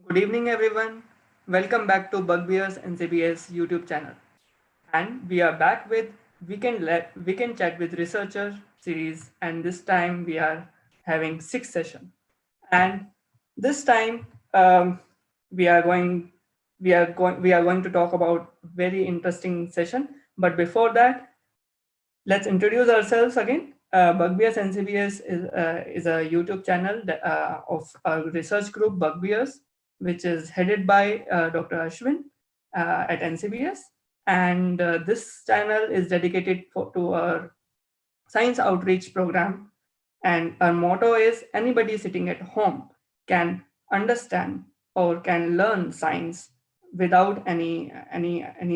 Good evening, everyone. Welcome back to Bugbears NCBS YouTube channel. And we are back with Weekend Chat with Researcher series. And this time we are having sixth session. And this time we are going we are going to talk about very interesting session. But before that, let's introduce ourselves again. Bugbears NCBS is a YouTube channel of a research group, Bugbears, which is headed by Dr. Ashwin at NCBS. And this channel is dedicated to our science outreach program. And our motto is anybody sitting at home can understand or can learn science without any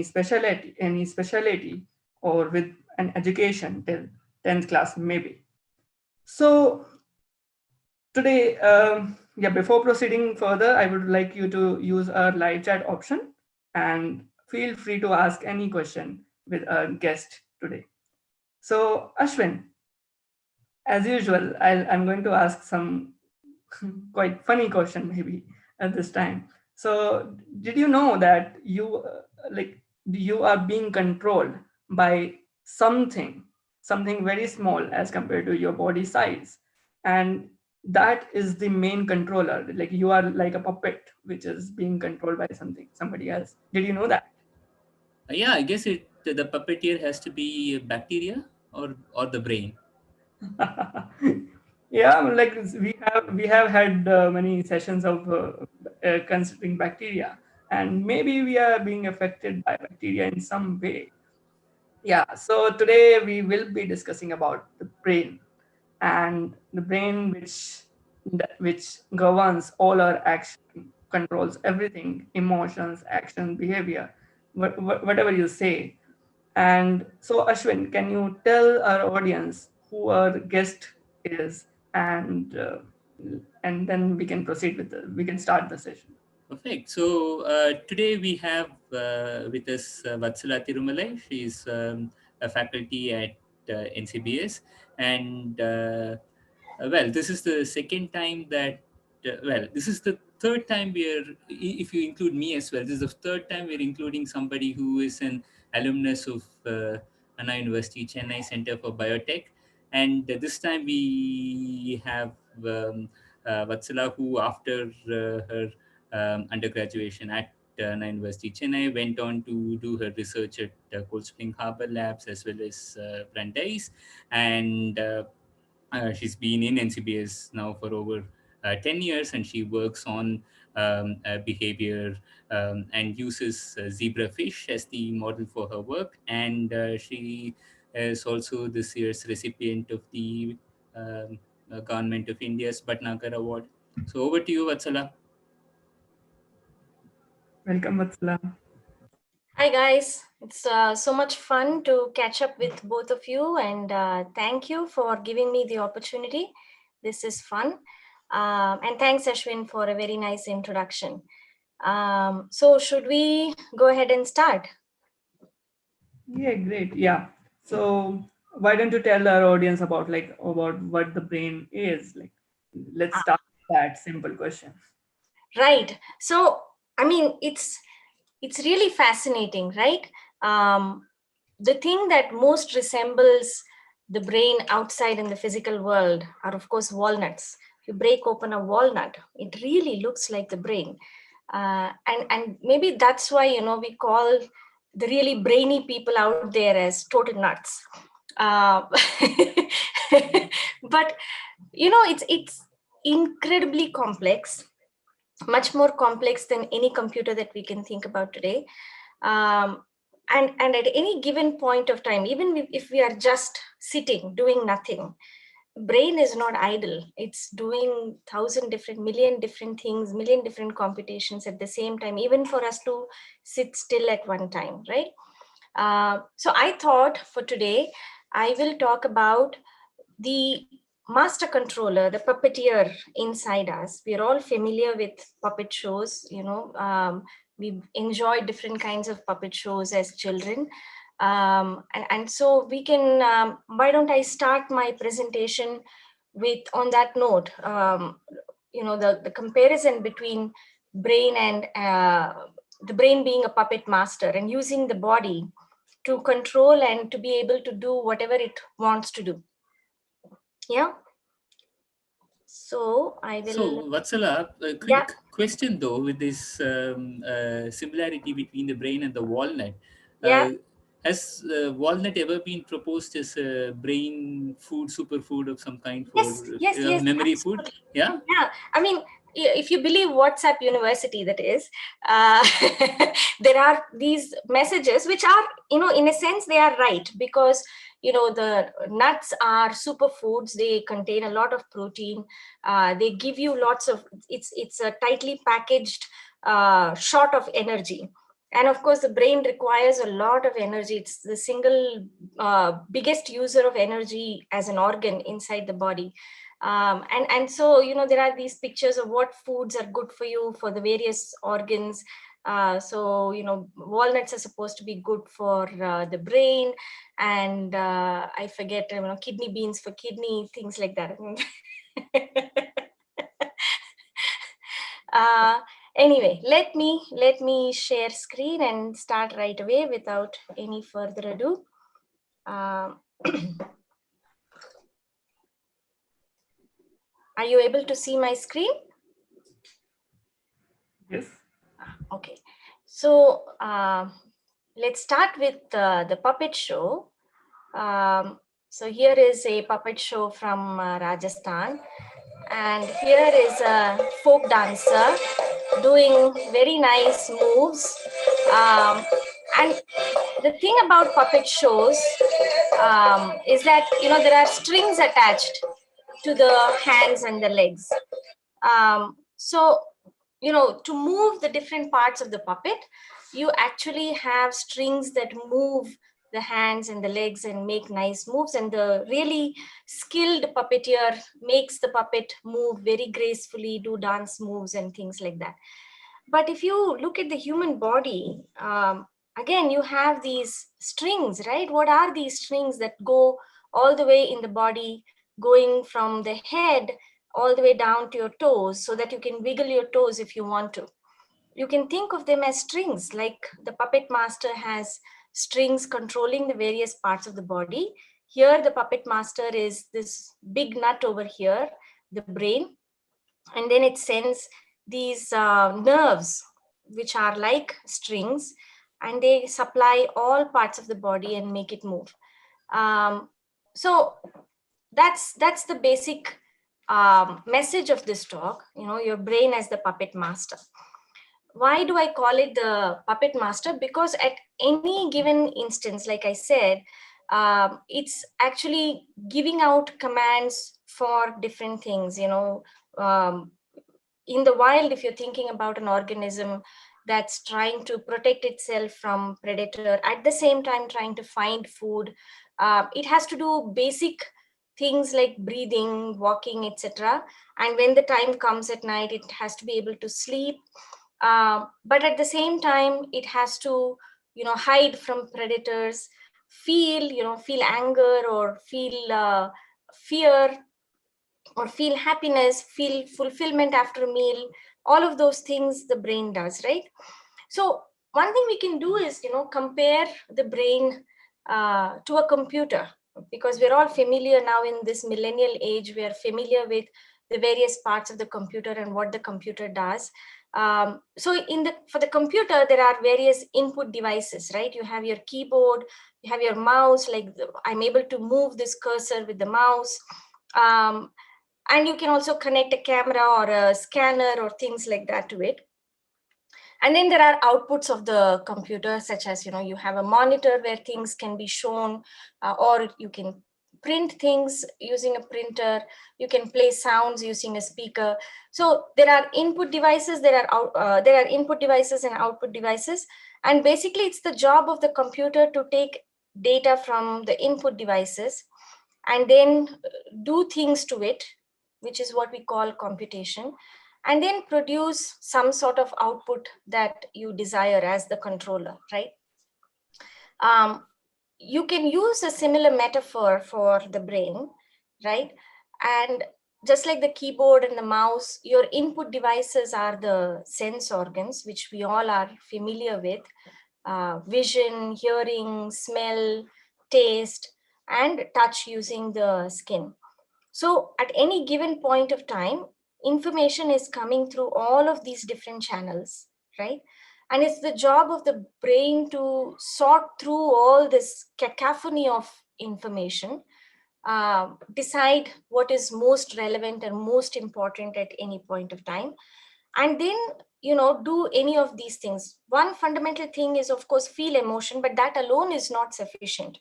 specialty or with an education till 10th class maybe. So today, before proceeding further, I would like you to use our live chat option and feel free to ask any question with our guest today. So Ashwin, as usual, I'm going to ask some quite funny question maybe at this time. So, did you know that you are being controlled by something, something very small as compared to your body size, and that is the main controller. Like you are like a puppet which is being controlled by somebody else. Did you know that? Yeah, I guess the puppeteer has to be bacteria or the brain. Yeah, like we have had many sessions of considering bacteria, and maybe we are being affected by bacteria in some way. Yeah, so today we will be discussing about the brain, and the brain which governs all our action, controls everything, emotions, action, behavior, whatever you say. And so, Ashwin, can you tell our audience who our guest is, and then we can start the session. Perfect. So today we have with us Vatsala Thirumalai. She's a faculty at NCBS, and this is the second time that this is the third time if you include me as well, this is the third time we're including somebody who is an alumnus of Anna University Chennai Center for Biotech, and this time we have Vatsala, who after her undergraduation at University Chennai, went on to do her research at Cold Spring Harbor Labs as well as Brandeis, and she's been in NCBS now for over 10 years, and she works on behavior and uses zebrafish as the model for her work. And she is also this year's recipient of the Government of India's Bhatnagar Award. So over to you, Vatsala. Welcome, Vatsala. Hi guys, it's so much fun to catch up with both of you, and thank you for giving me the opportunity. This is fun. And thanks Ashwin for a very nice introduction. So should we go ahead and start? Yeah, great. Yeah. So why don't you tell our audience about what the brain is? Like, let's start with that simple question. Right. So, I mean, it's really fascinating, right? The thing that most resembles the brain outside in the physical world are, of course, walnuts. If you break open a walnut, it really looks like the brain. And maybe that's why, we call the really brainy people out there as total nuts. Uh, but, it's incredibly complex, much more complex than any computer that we can think about today. And at any given point of time, even if we are just sitting doing nothing, brain is not idle. It's doing million different things, million different computations at the same time, even for us to sit still at one time, right? So I thought for today I will talk about the master controller, the puppeteer inside us. We're all familiar with puppet shows, we've enjoyed different kinds of puppet shows as children. And so we can, why don't I start my presentation with, on that note, the comparison between brain and the brain being a puppet master and using the body to control and to be able to do whatever it wants to do. Yeah. So I will. So Vatsala, a quick question though, with this similarity between the brain and the walnut. Yeah. Has walnut ever been proposed as a brain food, superfood of some kind for Yes, memory food? absolutely. Yeah. Yeah, I mean, if you believe WhatsApp University, that is, uh, there are these messages which are, in a sense, they are right, because the nuts are superfoods. They contain a lot of protein. They give you lots of. It's a tightly packaged shot of energy. And of course, the brain requires a lot of energy. It's the single biggest user of energy as an organ inside the body. And so, there are these pictures of what foods are good for you for the various organs. So, walnuts are supposed to be good for the brain, and I forget, kidney beans for kidney, things like that. Anyway, let me share screen and start right away without any further ado. Are you able to see my screen? Yes. Okay, so let's start with the puppet show. So here is a puppet show from Rajasthan, and here is a folk dancer doing very nice moves. And the thing about puppet shows is that there are strings attached to the hands and the legs. So to move the different parts of the puppet, you actually have strings that move the hands and the legs and make nice moves, and the really skilled puppeteer makes the puppet move very gracefully, do dance moves and things like that. But if you look at the human body, again, you have these strings, right? What are these strings that go all the way in the body, going from the head all the way down to your toes, so that you can wiggle your toes if you want to? You can think of them as strings, like the puppet master has strings controlling the various parts of the body. Here, the puppet master is this big nut over here, the brain, and then it sends these nerves, which are like strings, and they supply all parts of the body and make it move. So that's the basic message of this talk. Your brain as the puppet master. Why do I call it the puppet master? Because at any given instance, like I said, it's actually giving out commands for different things. In the wild, if you're thinking about an organism that's trying to protect itself from predator, at the same time trying to find food, it has to do basic things like breathing, walking, etc. And when the time comes at night, it has to be able to sleep. But at the same time, it has to, hide from predators, feel anger, or feel fear, or feel happiness, feel fulfillment after a meal. All of those things the brain does, right? So one thing we can do is, compare the brain to a computer, because we're all familiar now in this millennial age. We are familiar with the various parts of the computer and what the computer does. So for the computer, there are various input devices, right? You have your keyboard, you have your mouse, like I'm able to move this cursor with the mouse. And you can also connect a camera or a scanner or things like that to it. And then there are outputs of the computer, such as, you have a monitor where things can be shown, or you can print things using a printer. You can play sounds using a speaker. So there are input devices, there are input devices and output devices. And basically, it's the job of the computer to take data from the input devices and then do things to it, which is what we call computation, and then produce some sort of output that you desire as the controller, right? You can use a similar metaphor for the brain, right? And just like the keyboard and the mouse, your input devices are the sense organs, which we all are familiar with. Vision, hearing, smell, taste, and touch using the skin. So at any given point of time, information is coming through all of these different channels, right? And it's the job of the brain to sort through all this cacophony of information, decide what is most relevant and most important at any point of time, and then do any of these things. One fundamental thing is, of course, feel emotion, but that alone is not sufficient.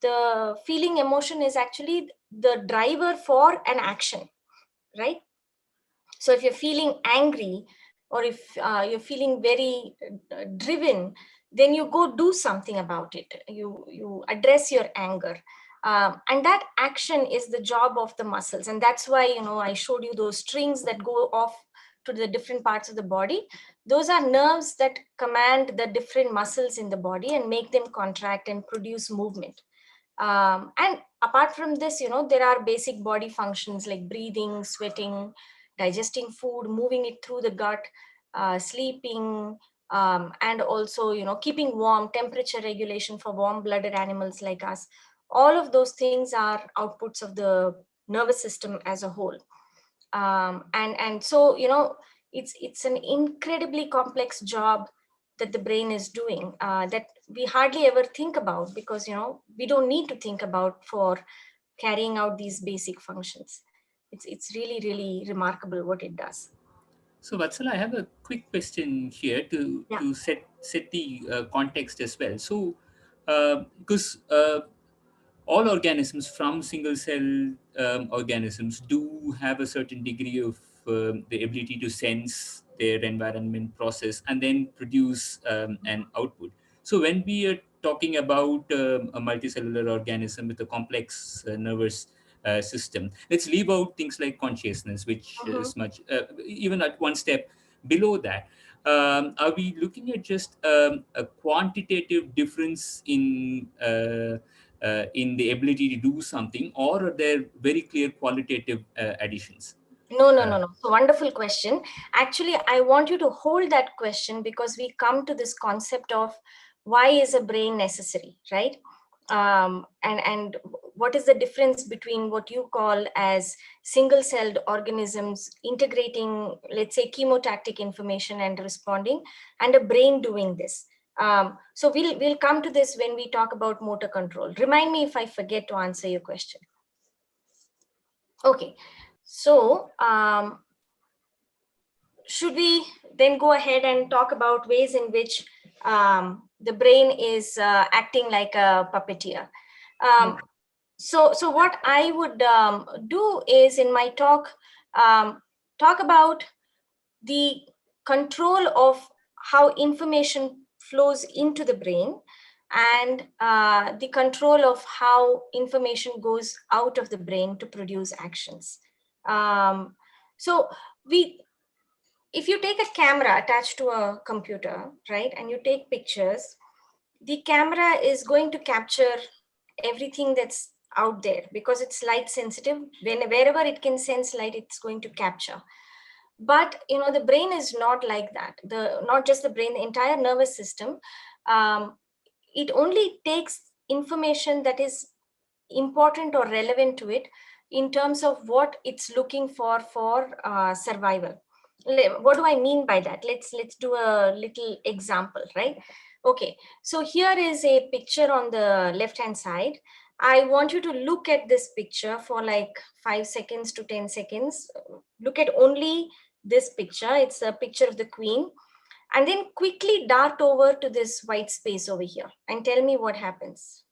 The feeling emotion is actually the driver for an action, right? So if you're feeling angry, or if you're feeling very driven, then you go do something about it. You address your anger, and that action is the job of the muscles. And that's why I showed you those strings that go off to the different parts of the body. Those are nerves that command the different muscles in the body and make them contract and produce movement. And apart from this, there are basic body functions like breathing, sweating, digesting food, moving it through the gut, sleeping, and also, keeping warm, temperature regulation for warm-blooded animals like us. All of those things are outputs of the nervous system as a whole. And so, it's an incredibly complex job that the brain is doing, that we hardly ever think about, because we don't need to think about for carrying out these basic functions. It's really, really remarkable what it does. So Vatsala, I have a quick question here to Yeah. set the context as well. So because all organisms from single cell organisms do have a certain degree of the ability to sense their environment, process, and then produce an output. So when we are talking about a multicellular organism with a complex nervous system, let's leave out things like consciousness, which is much even at one step below that. Are we looking at just a quantitative difference in the ability to do something, or are there very clear qualitative additions? No. So wonderful question. Actually, I want you to hold that question, because we come to this concept of why is a brain necessary, right? And what is the difference between what you call as single-celled organisms integrating, let's say, chemotactic information and responding, and a brain doing this? So we'll come to this when we talk about motor control. Remind me if I forget to answer your question. Okay, so should we then go ahead and talk about ways in which the brain is acting like a puppeteer? So what I would do is, in my talk, talk about the control of how information flows into the brain, and the control of how information goes out of the brain to produce actions. So if you take a camera attached to a computer, right, and you take pictures, the camera is going to capture everything that's out there because it's light sensitive. Wherever it can sense light, it's going to capture. But the brain is not like that. Not just the brain, the entire nervous system, it only takes information that is important or relevant to it in terms of what it's looking for survival. What do I mean by that? Let's do a little example, right? Okay, so here is a picture on the left hand side. I want you to look at this picture for like 5 seconds to 10 seconds. Look at only this picture. It's a picture of the Queen. And then quickly dart over to this white space over here and tell me what happens.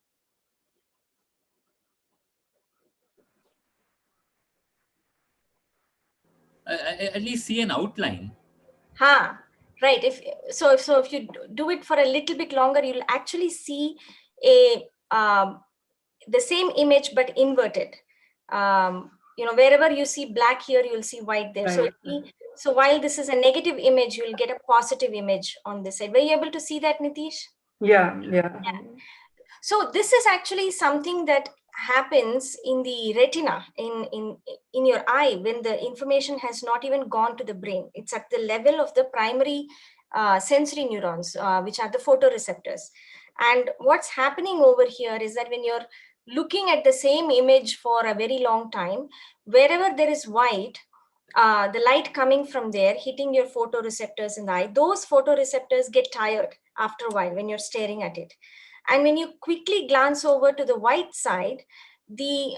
I at least see an outline. Right. If you do it for a little bit longer, you'll actually see a the same image but inverted. Wherever you see black here, you'll see white there. Right. So while this is a negative image, you'll get a positive image on this side. Were you able to see that, Nitish? Yeah. So this is actually something that happens in the retina, in your eye, when the information has not even gone to the brain. It's at the level of the primary sensory neurons, which are the photoreceptors. And what's happening over here is that when you're looking at the same image for a very long time, wherever there is white, the light coming from there hitting your photoreceptors in the eye, those photoreceptors get tired after a while when you're staring at it. And when you quickly glance over to the white side, the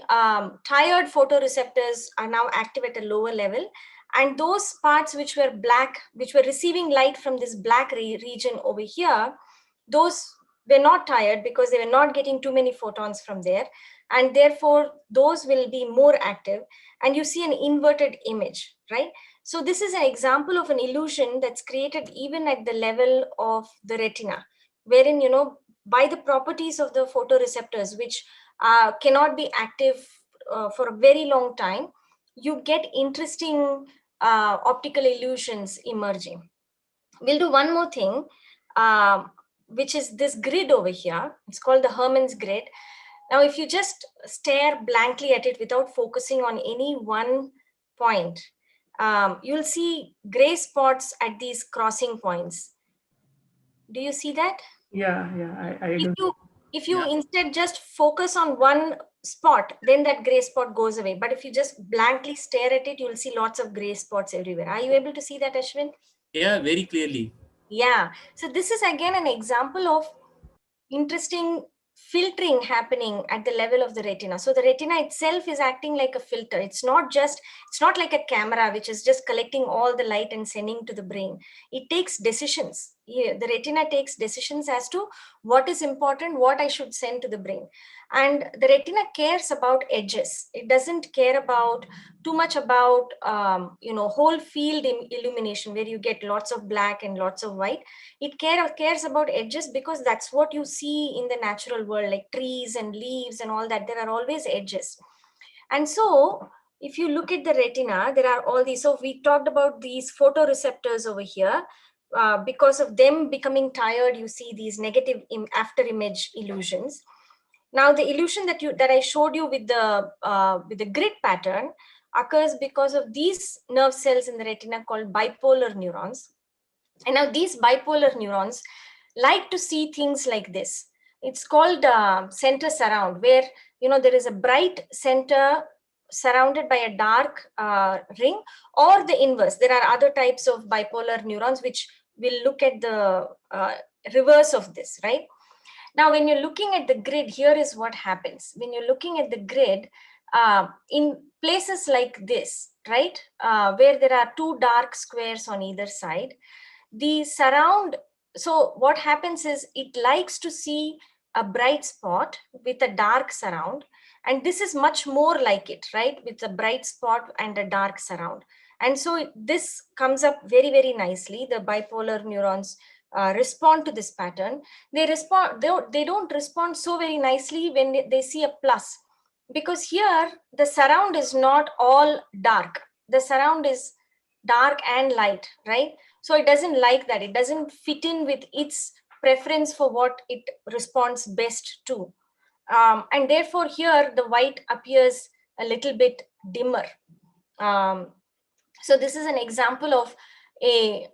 tired photoreceptors are now active at a lower level. And those parts which were black, which were receiving light from this black region over here, those were not tired because they were not getting too many photons from there. And therefore, those will be more active. And you see an inverted image, right? So this is an example of an illusion that's created even at the level of the retina, wherein, by the properties of the photoreceptors, which cannot be active for a very long time, you get interesting optical illusions emerging. We'll do one more thing, which is this grid over here. It's called the Hermans Grid. Now, if you just stare blankly at it without focusing on any one point, you'll see gray spots at these crossing points. Do you see that? Yeah, I do. If you instead just focus on one spot, then that gray spot goes away. But if you just blankly stare at it, you'll see lots of gray spots everywhere. Are you able to see that, Ashwin? Yeah, very clearly. Yeah. So this is again an example of interesting filtering happening at the level of the retina. So the retina itself is acting like a filter. It's not like a camera which is just collecting all the light and sending to the brain. It takes decisions. The retina takes decisions as to what is important, what I should send to the brain. And the retina cares about edges. It doesn't care about too much about whole field illumination where you get lots of black and lots of white. It cares about edges because that's what you see in the natural world, like trees and leaves and all that. There are always edges. And so if you look at the retina, there are all these. So we talked about these photoreceptors over here. Because of them becoming tired, you see these negative after image illusions. Now the illusion that I showed you with the grid pattern occurs because of these nerve cells in the retina called bipolar neurons. And now these bipolar neurons like to see things like this. It's called center surround, where there is a bright center surrounded by a dark ring, or the inverse. There are other types of bipolar neurons which will look at the reverse of this, right? Now, when you're looking at the grid, here is what happens. When you're looking at the grid, in places like this, right, where there are two dark squares on either side, the surround, so what happens is it likes to see a bright spot with a dark surround. And this is much more like it, right, with a bright spot and a dark surround. And so this comes up very, very nicely. The bipolar neurons respond to this pattern. They don't respond so very nicely when they see a plus, because here the surround is not all dark. The surround is dark and light, right? So it doesn't like that. It doesn't fit in with its preference for what it responds best to. And therefore here the white appears a little bit dimmer. So this is an example of a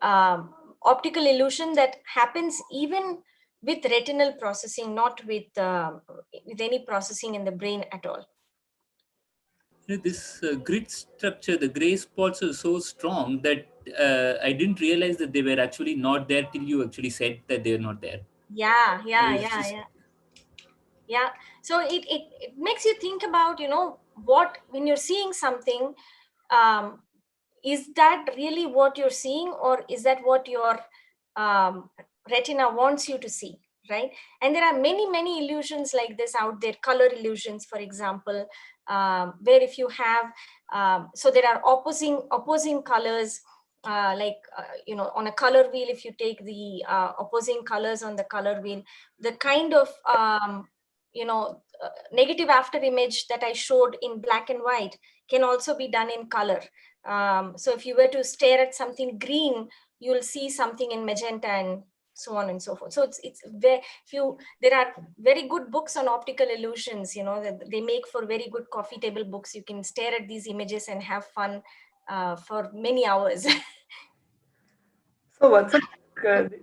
optical illusion that happens even with retinal processing, not with any processing in the brain at all. This grid structure, the gray spots are so strong that I didn't realize that they were actually not there till you actually said that they're not there. Yeah. So it makes you think about, what, when you're seeing something, is that really what you're seeing, or is that what your retina wants you to see, right? And there are many, many illusions like this out there. Color illusions, for example, where if you have, so there are opposing colors, on a color wheel, if you take the opposing colors on the color wheel, the kind of, negative after image that I showed in black and white can also be done in color. So if you were to stare at something green, you'll see something in magenta and so on and so forth. So it's very few. There are very good books on optical illusions. You know, that they make for very good coffee table books. You can stare at these images and have fun for many hours. So what's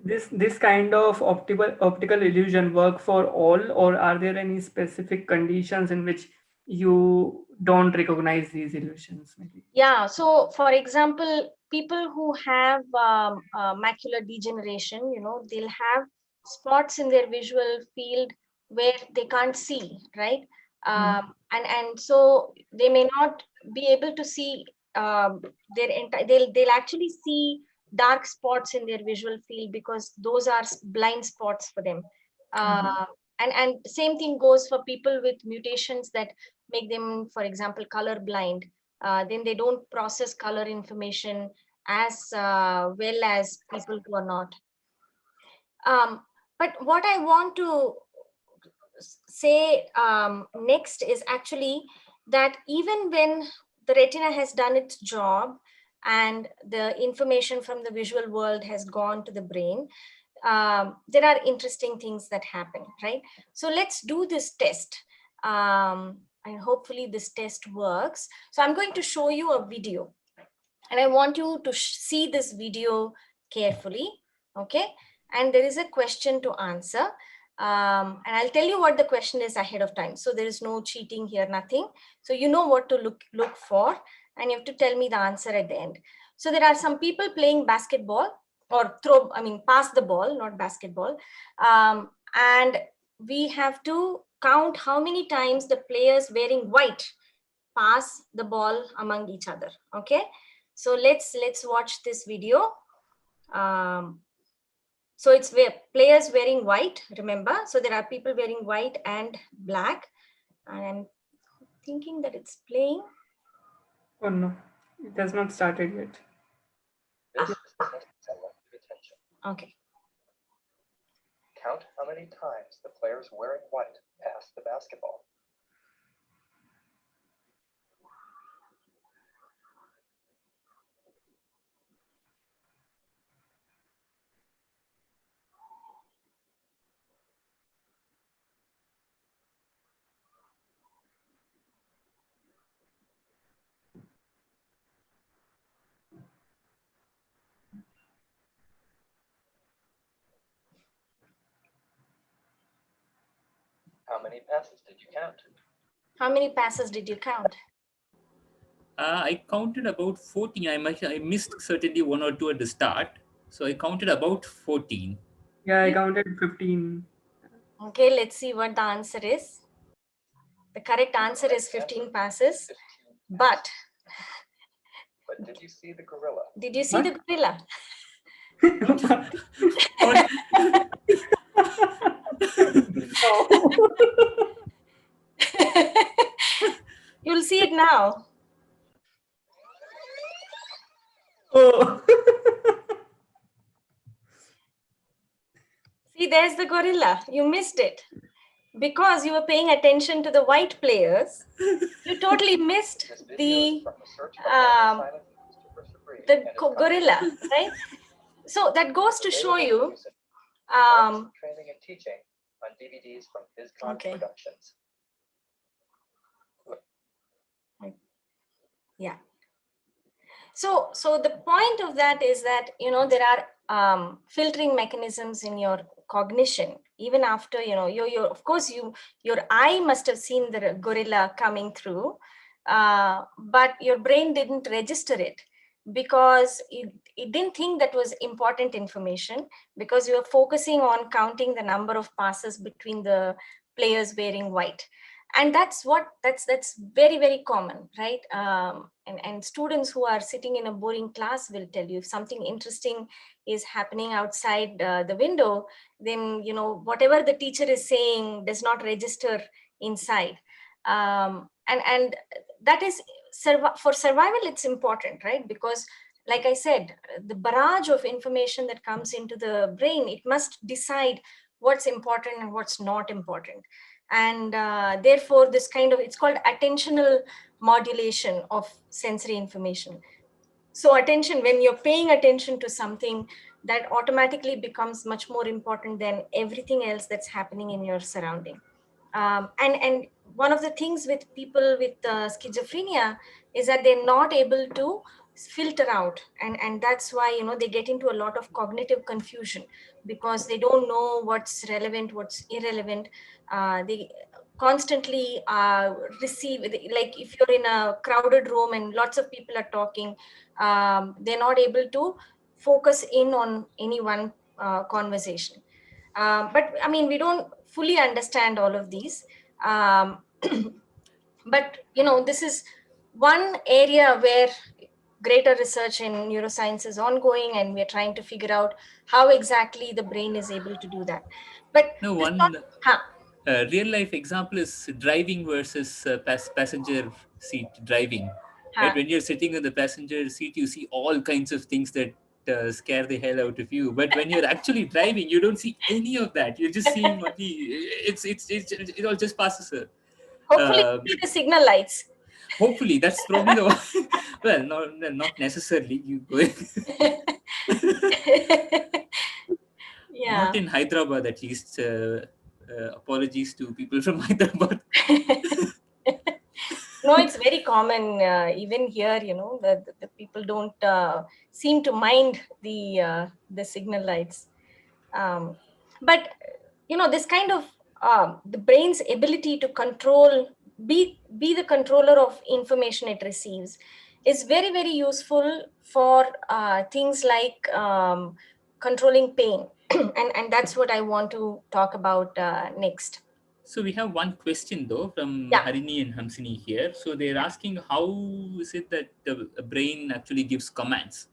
this kind of optical illusion work for all, or are there any specific conditions in which you don't recognize these illusions? Maybe. Yeah. So, for example, people who have macular degeneration, you know, they'll have spots in their visual field where they can't see, right? And so they may not be able to see their entire. They'll actually see dark spots in their visual field because those are blind spots for them. And same thing goes for people with mutations that make them, for example, color blind. Then they don't process color information as well as people who are not. But what I want to say next is actually that even when the retina has done its job and the information from the visual world has gone to the brain, there are interesting things that happen, right? So let's do this test. And hopefully this test works. So I'm going to show you a video and I want you to see this video carefully, okay? And there is a question to answer. And I'll tell you what the question is ahead of time. So there is no cheating here, nothing. So you know what to look for, and you have to tell me the answer at the end. So there are some people playing basketball or pass the ball, not basketball. And we have to count how many times the players wearing white pass the ball among each other, okay? So let's watch this video. So it's players wearing white, remember? So there are people wearing white and black. And I'm thinking that it's playing. Oh no, it has not started yet. Okay. Count how many times the players wearing white pass the basketball. How many passes did you count? How many passes did you count? I counted about 14. I missed certainly one or two at the start. So I counted about 14. Yeah, I counted 15. Okay, let's see what the answer is. The correct answer is 15 passes. 15 But did you see the gorilla? did you see the gorilla? You'll see it now. Oh. See, there's the gorilla. You missed it. Because you were paying attention to the white players, you totally missed the gorilla, right? So that goes to show you. Training and teaching on DVDs from BizCon Productions. Yeah. So the point of that is that, you know, there are filtering mechanisms in your cognition. Even after, you know, of course, your eye must have seen the gorilla coming through, but your brain didn't register it because it didn't think that was important information, because you were focusing on counting the number of passes between the players wearing white. And that's very, very common, right? And students who are sitting in a boring class will tell you if something interesting is happening outside the window, then, you know, whatever the teacher is saying does not register inside. And that is, for survival, it's important, right? Because like I said, the barrage of information that comes into the brain, it must decide what's important and what's not important. And therefore, this kind of, it's called attentional modulation of sensory information. So attention, when you're paying attention to something, that automatically becomes much more important than everything else that's happening in your surrounding. And one of the things with people with schizophrenia is that they're not able to filter out, and that's why they get into a lot of cognitive confusion, because they don't know what's relevant, what's irrelevant. They constantly receive, like if you're in a crowded room and lots of people are talking, they're not able to focus in on any one conversation. But I mean, we don't fully understand all of these. But this is one area where greater research in neuroscience is ongoing, and we're trying to figure out how exactly the brain is able to do that. But No, this one huh, real life example is driving versus passenger seat driving. Right, huh. when you're sitting in the passenger seat, you see all kinds of things that scare the hell out of you. But when you're actually driving, you don't see any of that. You're just seeing only it all just passes. Hopefully Uh, you see the signal lights. Hopefully, that's probably the one. Well, not necessarily. You go. Yeah. Not in Hyderabad, at least. Apologies to people from Hyderabad. No, it's very common even here. The people don't seem to mind the signal lights. Um, but this kind of the brain's ability to control, be the controller of information it receives, is very, very useful for things like controlling pain. And that's what I want to talk about next. So we have one question though from Yeah. Harini and Hamsini here. So they're asking, how is it that the brain actually gives commands?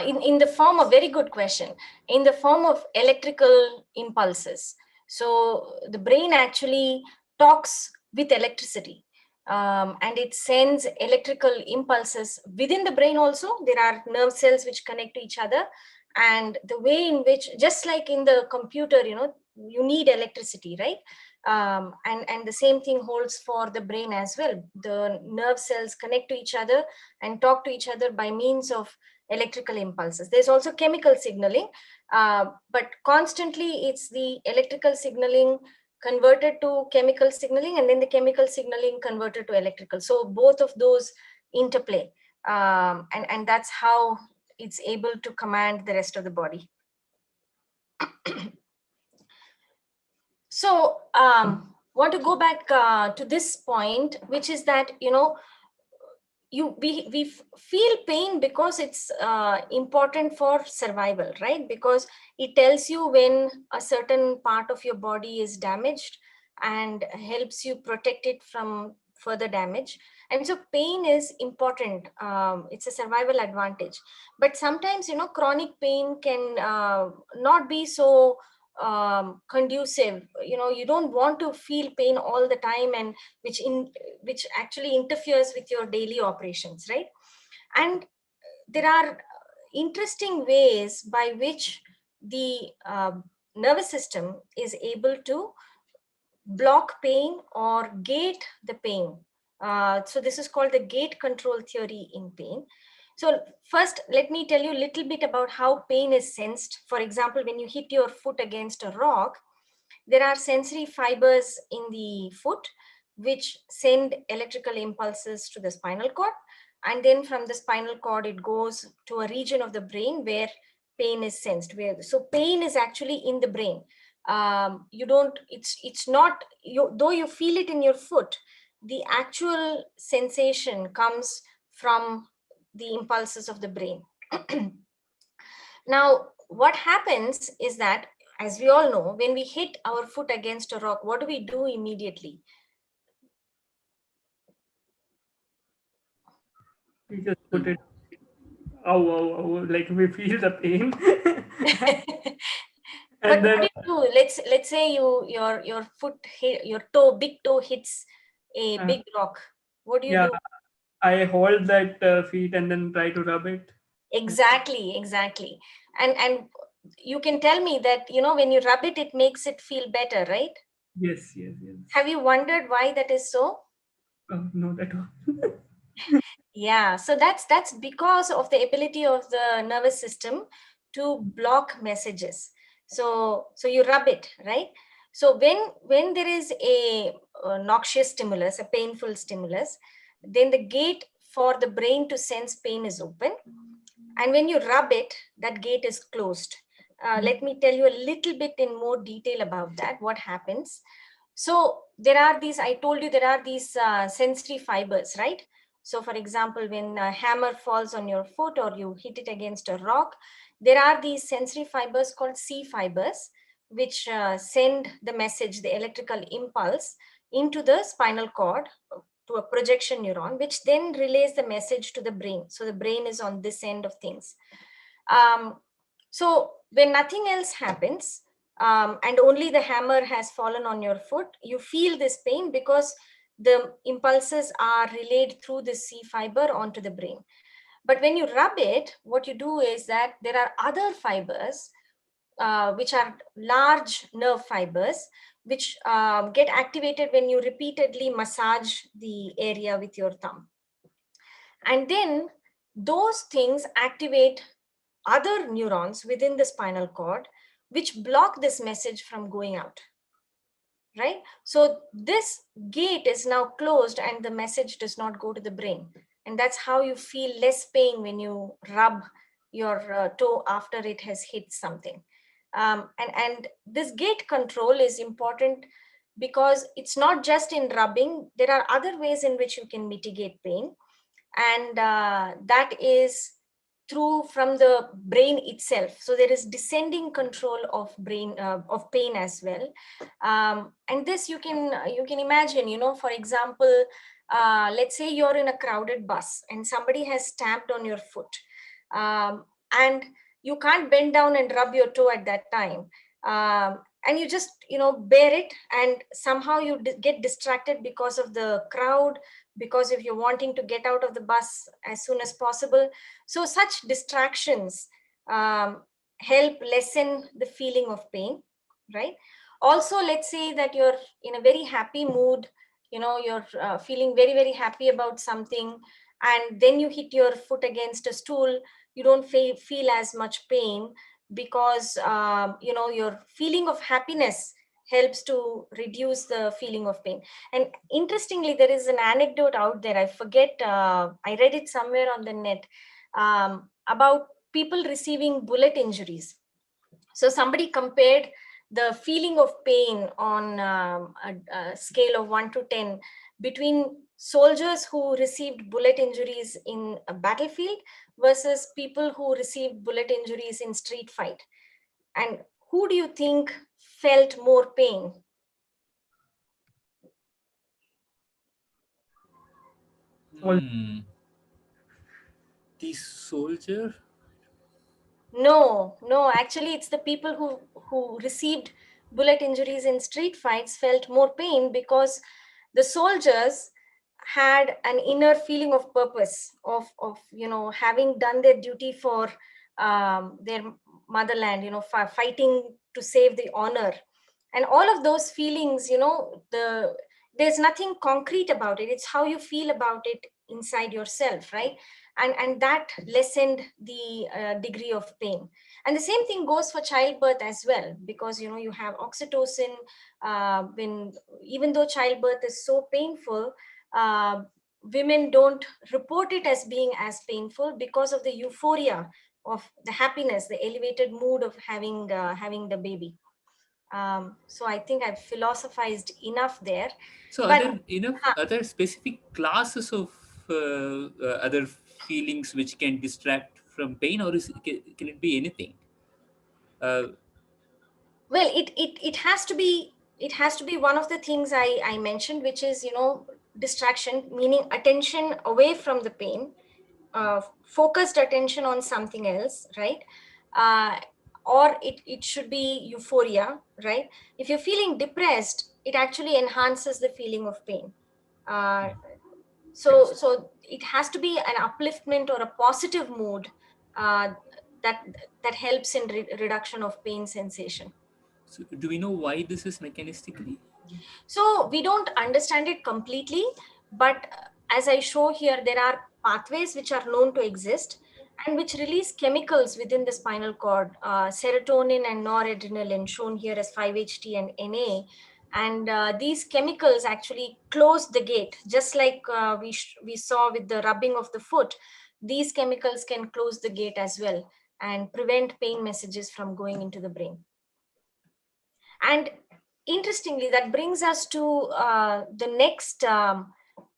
In the form of, very good question, in the form of electrical impulses. So the brain actually talks with electricity, and it sends electrical impulses within the brain. Also, there are nerve cells which connect to each other, and the way in which, just like in the computer, you need electricity, right? And the same thing holds for the brain as well. The nerve cells connect to each other and talk to each other by means of electrical impulses. There's also chemical signaling, but constantly it's the electrical signaling converted to chemical signaling, and then the chemical signaling converted to electrical. So both of those interplay, and that's how it's able to command the rest of the body. So want to go back to this point, which is that we feel pain because it's important for survival, right? Because it tells you when a certain part of your body is damaged and helps you protect it from further damage. And so pain is important. It's a survival advantage. But sometimes chronic pain can not be so conducive. You don't want to feel pain all the time, and which actually interferes with your daily operations, right? And there are interesting ways by which the nervous system is able to block pain or gate the pain. So this is called the gate control theory in pain. So first, let me tell you a little bit about how pain is sensed. For example, when you hit your foot against a rock, there are sensory fibers in the foot which send electrical impulses to the spinal cord. And then from the spinal cord, it goes to a region of the brain where pain is sensed. So pain is actually in the brain. You don't, it's not, though you feel it in your foot, the actual sensation comes from the impulses of the brain. Now, what happens is that, as we all know, when we hit our foot against a rock, what do we do immediately? We just put it, like we feel the pain. But And what then, do you do? Let's say your foot hit, your big toe hits a big rock. What do you yeah, do? I hold that feet and then try to rub it. Exactly. And you can tell me that when you rub it, it makes it feel better, right? Yes, yes, yes. Have you wondered why that is so? No, that one. Yeah, so that's because of the ability of the nervous system to block messages. So you rub it, right? So when there is a noxious stimulus, a painful stimulus, then the gate for the brain to sense pain is open. And when you rub it, that gate is closed. Let me tell you a little bit in more detail about that, what happens. So there are these, I told you there are these sensory fibers, right? So for example, when a hammer falls on your foot or you hit it against a rock, there are these sensory fibers called C fibers, which send the message, the electrical impulse, into the spinal cord to a projection neuron, which then relays the message to the brain. So the brain is on this end of things. So when nothing else happens, and only the hammer has fallen on your foot, you feel this pain because the impulses are relayed through the C fiber onto the brain. But when you rub it, what you do is that there are other fibers, which are large nerve fibers, which get activated when you repeatedly massage the area with your thumb. And then those things activate other neurons within the spinal cord, which block this message from going out, right? So this gate is now closed and the message does not go to the brain. And that's how you feel less pain when you rub your toe after it has hit something. And this gate control is important because it's not just in rubbing. There are other ways in which you can mitigate pain. And that is through from the brain itself. So there is descending control of brain of pain as well. And this you can imagine, you know, for example, let's say you're in a crowded bus and somebody has stamped on your foot, and you can't bend down and rub your toe at that time. And you just, you know, bear it, and somehow you get distracted because of the crowd, because if you're wanting to get out of the bus as soon as possible. So such distractions help lessen the feeling of pain, right? Also, let's say that you're in a very happy mood, you know, you're feeling very, very happy about something, and then you hit your foot against a stool, you don't feel as much pain because, you know, your feeling of happiness helps to reduce the feeling of pain. And interestingly, there is an anecdote out there, I forget, I read it somewhere on the net, about people receiving bullet injuries. So somebody compared the feeling of pain on a scale of 1 to 10 between soldiers who received bullet injuries in a battlefield versus people who received bullet injuries in street fight. And who do you think felt more pain? The soldier? No, actually it's the people who received bullet injuries in street fights felt more pain because the soldiers had an inner feeling of purpose of you know, having done their duty for their motherland, you know, fighting to save the honor. And all of those feelings, you know, there's nothing concrete about it, it's how you feel about it inside yourself, right? And that lessened the degree of pain. And the same thing goes for childbirth as well, because, you know, you have oxytocin, when even though childbirth is so painful, women don't report it as being as painful because of the euphoria of the happiness, the elevated mood of having the baby. So I think I've philosophized enough there. So are But there enough other specific classes of other feelings which can distract from pain, or can it be anything? well, it has to be, one of the things I mentioned, which is, you know, distraction, meaning attention away from the pain, focused attention on something else, right? Or it should be euphoria, right? If you're feeling depressed, it actually enhances the feeling of pain. uh, so it has to be an upliftment or a positive mood, uh, that helps in reduction of pain sensation. So do we know why this is mechanistically? So we don't understand it completely, but as I show here, there are pathways which are known to exist, and which release chemicals within the spinal cord, serotonin and noradrenaline, shown here as 5-HT and Na. And these chemicals actually close the gate, just like we saw with the rubbing of the foot. These chemicals can close the gate as well and prevent pain messages from going into the brain. And interestingly, that brings us to the next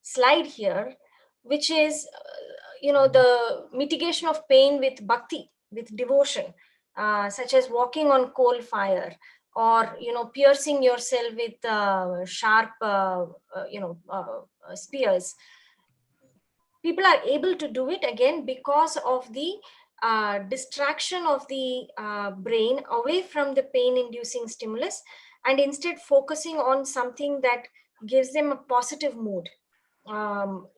slide here, which is the mitigation of pain with bhakti, with devotion, such as walking on coal fire, or piercing yourself with sharp spears. People are able to do it again because of the distraction of the brain away from the pain inducing stimulus, and instead focusing on something that gives them a positive mood,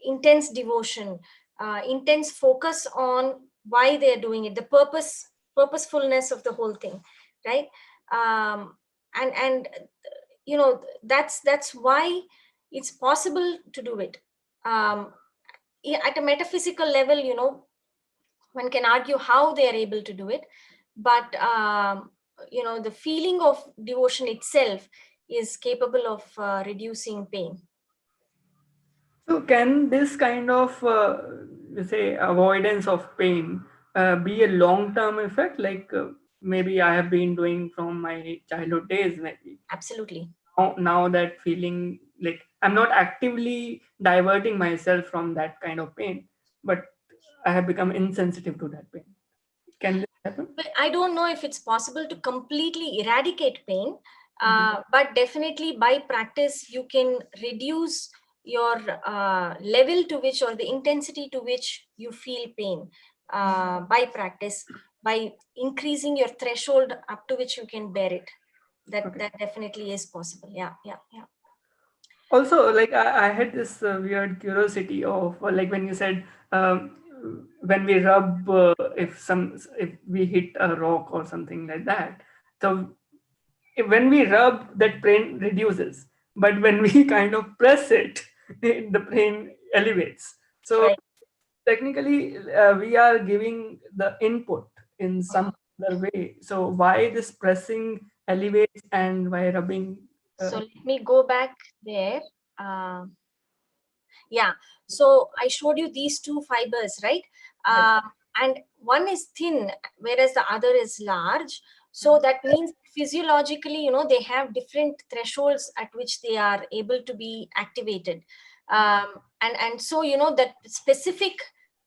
intense devotion, intense focus on why they're doing it, the purposefulness of the whole thing, right? And that's why it's possible to do it. At a metaphysical level, one can argue how they are able to do it, but the feeling of devotion itself is capable of reducing pain. So can this kind of say avoidance of pain be a long-term effect? Like maybe I have been doing from my childhood days, maybe. Absolutely. Now that feeling, like I'm not actively diverting myself from that kind of pain, but I have become insensitive to that pain. Can this happen? But I don't know if it's possible to completely eradicate pain, but definitely by practice, you can reduce your level to which, or the intensity to which you feel pain by practice, by increasing your threshold up to which you can bear it. That definitely is possible. Yeah. Also, like I had this weird curiosity of like when you said when we rub if we hit a rock or something like that, so when we rub, that pain reduces, but when we kind of press it, the pain elevates. So Right. technically we are giving the input in some other way. So why this pressing elevates and why rubbing So let me go back there. Yeah, so I showed you these two fibers, right? And one is thin, whereas the other is large. So that means physiologically, they have different thresholds at which they are able to be activated. And so, that specific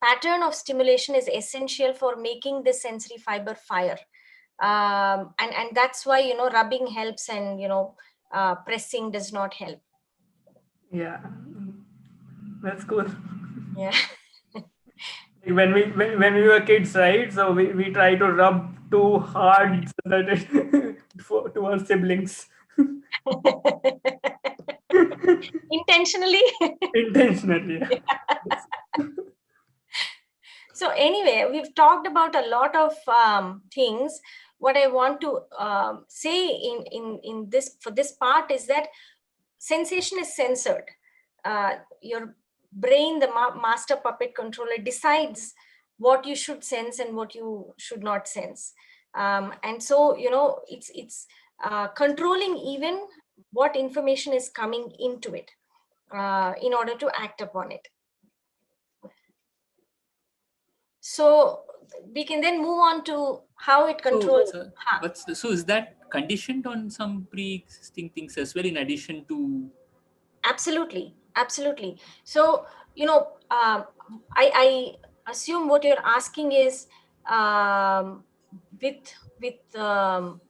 pattern of stimulation is essential for making the sensory fiber fire. And that's why, rubbing helps, and, pressing does not help. Yeah, that's cool. Yeah. When we were kids, right? So we try to rub too hard so that it to our siblings. Intentionally. Intentionally. Yeah. So anyway, we've talked about a lot of things. What I want to say in this, for this part, is that sensation is censored. Your brain, the master puppet controller, decides what you should sense and what you should not sense. And so, it's controlling even what information is coming into it in order to act upon it. So we can then move on to how it controls. So is that conditioned on some pre-existing things as well, in addition to? Absolutely. So, I assume what you're asking is with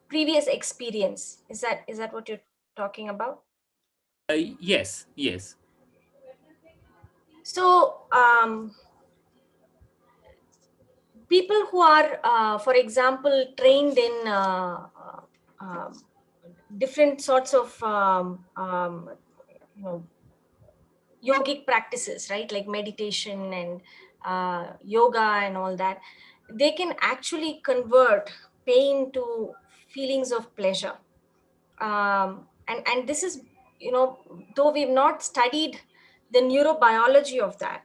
previous experience. Is that what you're talking about? Yes. So people who are, for example, trained in different sorts of yogic practices, right, like meditation and yoga and all that, they can actually convert pain to feelings of pleasure. And this is, though we've not studied the neurobiology of that,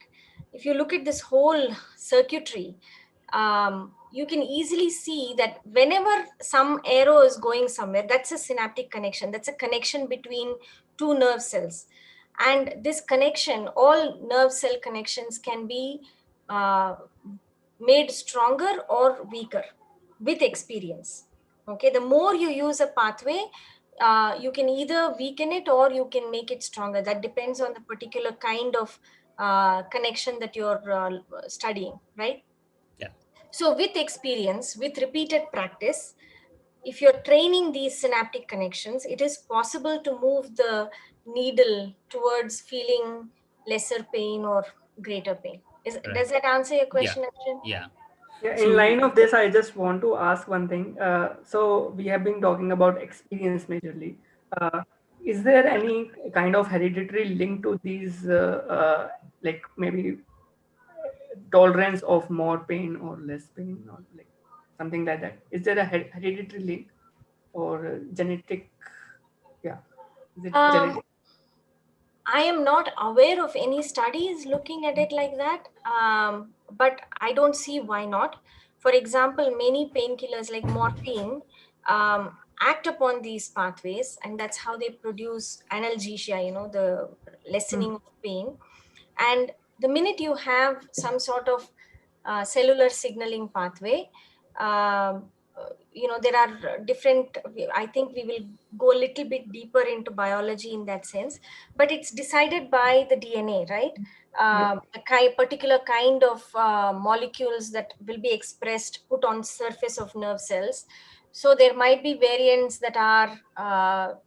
if you look at this whole circuitry, you can easily see that whenever some arrow is going somewhere, that's a synaptic connection. That's a connection between two nerve cells. And this connection, all nerve cell connections can be made stronger or weaker with experience. Okay, the more you use a pathway, you can either weaken it or you can make it stronger. That depends on the particular kind of connection that you're studying, right? Yeah. So with experience, with repeated practice, if you're training these synaptic connections, it is possible to move the needle towards feeling lesser pain or greater pain. Right. Does that answer your Yeah. question, Akshin? Yeah. Yeah, in So line of this, I just want to ask one thing. So we have been talking about experience majorly. Is there any kind of hereditary link to these, like maybe tolerance of more pain or less pain, or like something like that? Is there a hereditary link or genetic? Yeah, is it Um, genetic? I am not aware of any studies looking at it like that, but I don't see why not. For example, many painkillers like morphine act upon these pathways, and that's how they produce analgesia, the Hmm. lessening of pain. And the minute you have some sort of cellular signaling pathway, um, there are different, I think we will go a little bit deeper into biology in that sense, but it's decided by the DNA, right? Yeah. Particular kind of molecules that will be expressed, put on surface of nerve cells. So there might be variants that are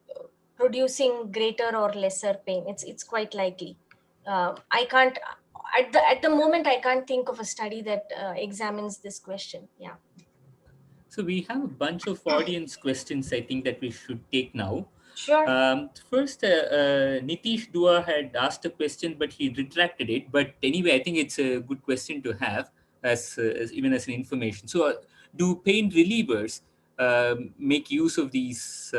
producing greater or lesser pain. It's quite likely. I can't at the moment I can't think of a study that examines this question. Yeah. So we have a bunch of audience questions, I think, that we should take now. Sure. First, Nitish Dua had asked a question, but he retracted it. But anyway, I think it's a good question to have as even as an information. So, do pain relievers make use of these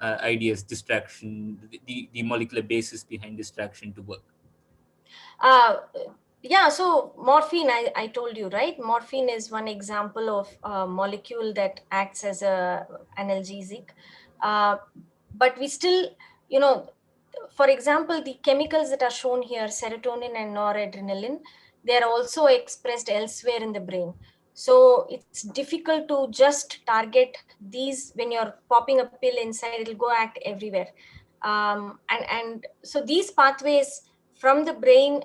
ideas, distraction, the molecular basis behind distraction to work? Uh, yeah, so morphine, I told you, right? Morphine is one example of a molecule that acts as a analgesic. Uh, but we still, you know, for example, the chemicals that are shown here, serotonin and noradrenaline, they are also expressed elsewhere in the brain. So it's difficult to just target these. When you're popping a pill inside, it'll go act everywhere. And so these pathways from the brain,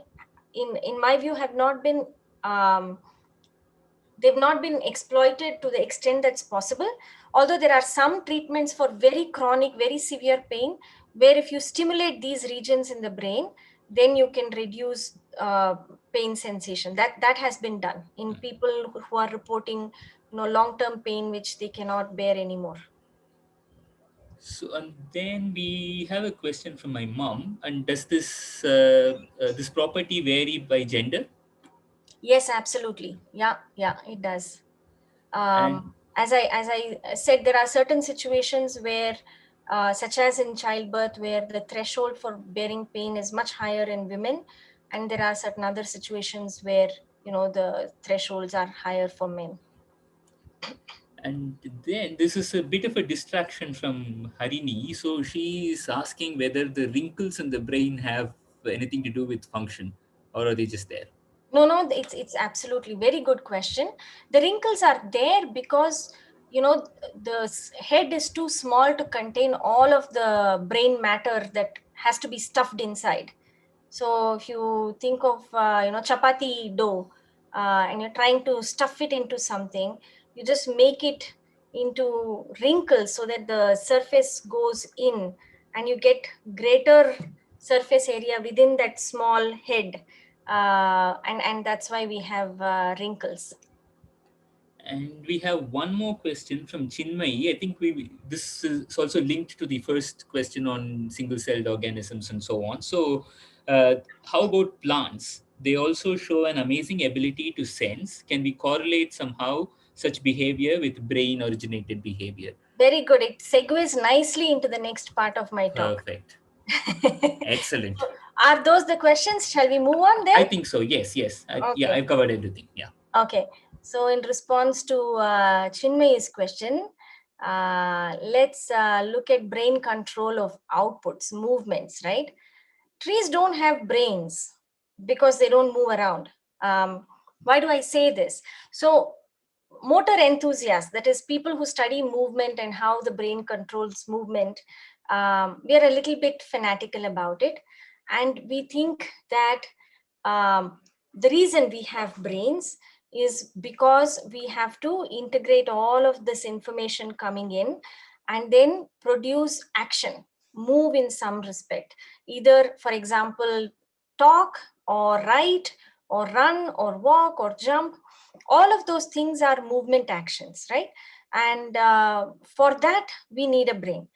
in my view, have not been they've not been exploited to the extent that's possible. Although there are some treatments for very chronic, very severe pain, where if you stimulate these regions in the brain, then you can reduce pain sensation. That has been done in people who are reporting long-term pain which they cannot bear anymore. So, and then we have a question from my mom. And does this property vary by gender? Yes, absolutely. Yeah, it does. And As I said, there are certain situations where, such as in childbirth, where the threshold for bearing pain is much higher in women, and there are certain other situations where the thresholds are higher for men. And then this is a bit of a distraction from Harini. So she is asking whether the wrinkles in the brain have anything to do with function, or are they just there? No, it's absolutely very good question. The wrinkles are there because the head is too small to contain all of the brain matter that has to be stuffed inside. So if you think of chapati dough, and you're trying to stuff it into something, you just make it into wrinkles so that the surface goes in, and you get greater surface area within that small head, and that's why we have wrinkles. And we have one more question from Chinmay. I think this is also linked to the first question on single-celled organisms and so on. So, how about plants? They also show an amazing ability to sense. Can we correlate somehow such behavior with brain-originated behavior? Very good. It segues nicely into the next part of my talk. Perfect. Excellent. Are those the questions? Shall we move on I then? think so. Yes, yes. Yeah, Okay. I've covered everything. Yeah. Okay. So in response to Chinmay's question, let's look at brain control of outputs, movements, right? Trees don't have brains because they don't move around. Why do I say this? So motor enthusiasts, that is people who study movement and how the brain controls movement, we are a little bit fanatical about it. And we think that the reason we have brains is because we have to integrate all of this information coming in and then produce action, move in some respect, either, for example, talk or write or run or walk or jump. All of those things are movement actions, right? And for that, we need a brain.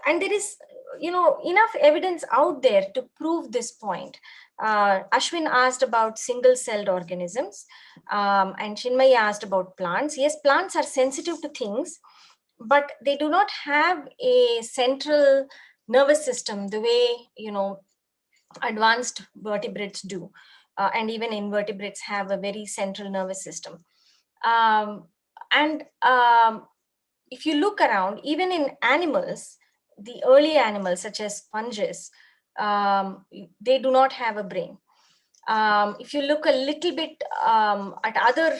And there is, enough evidence out there to prove this point. Ashwin asked about single-celled organisms, and Chinmay asked about plants. Yes, plants are sensitive to things, but they do not have a central nervous system the way, advanced vertebrates do. And even invertebrates have a very central nervous system. And if you look around, even in animals, the early animals such as sponges, they do not have a brain. If you look a little bit at other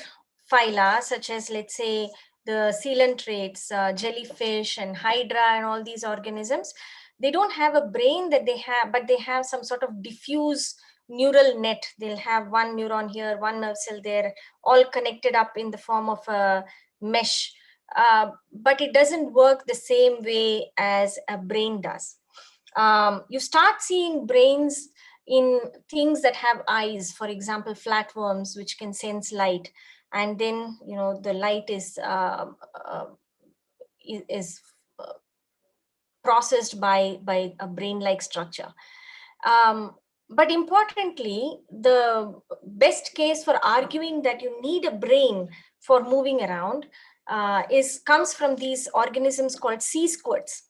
phyla, such as, let's say, the coelentrates, jellyfish and hydra and all these organisms, they don't have a brain that they have, but they have some sort of diffuse neural net. They'll have one neuron here, one nerve cell there, all connected up in the form of a mesh. But it doesn't work the same way as a brain does. You start seeing brains in things that have eyes, for example, flatworms, which can sense light. And then, the light is processed by a brain-like structure. But importantly, the best case for arguing that you need a brain for moving around comes from these organisms called sea squirts.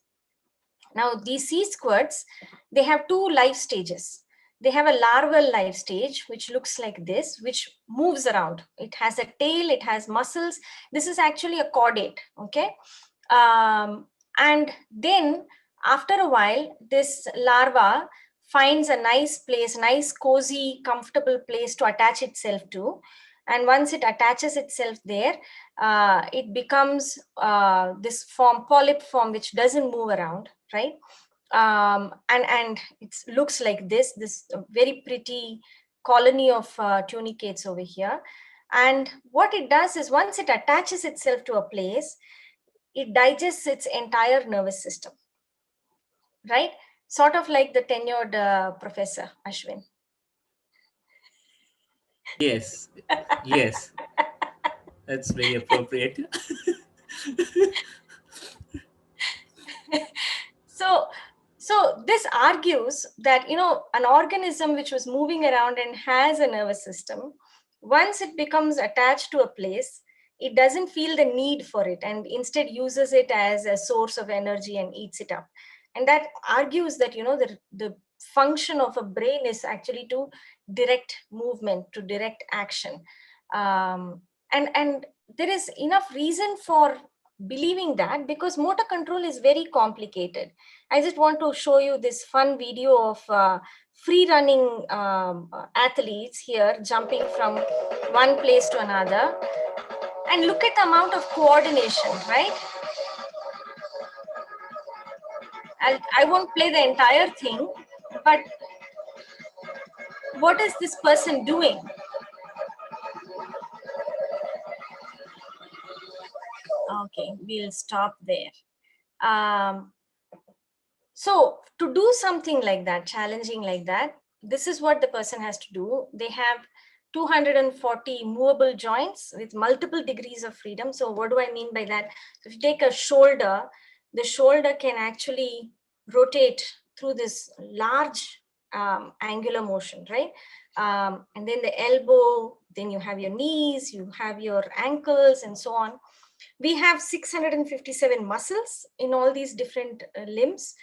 Now, these sea squirts, they have two life stages. They have a larval life stage, which looks like this, which moves around. It has a tail, it has muscles. This is actually a chordate, okay? And then after a while, this larva finds a nice place, nice, cozy, comfortable place to attach itself to. And once it attaches itself there, it becomes this form, polyp form, which doesn't move around, right? And it looks like this very pretty colony of tunicates over here. And what it does is, once it attaches itself to a place, it digests its entire nervous system, right? Sort of like the tenured professor, Ashwin. Yes, yes, that's very appropriate. So this argues that, an organism which was moving around and has a nervous system, once it becomes attached to a place, it doesn't feel the need for it and instead uses it as a source of energy and eats it up. And that argues that, the function of a brain is actually to direct movement, to direct action. And there is enough reason for believing that, because motor control is very complicated. I just want to show you this fun video of free running athletes here jumping from one place to another. And look at the amount of coordination, right? I won't play the entire thing, but what is this person doing? Okay, we'll stop there. So to do something like that, challenging like that, this is what the person has to do. They have 240 movable joints with multiple degrees of freedom. So what do I mean by that? If you take a shoulder, the shoulder can actually rotate through this large angular motion, right? And then the elbow, then you have your knees, you have your ankles, and so on. We have 657 muscles in all these different limbs.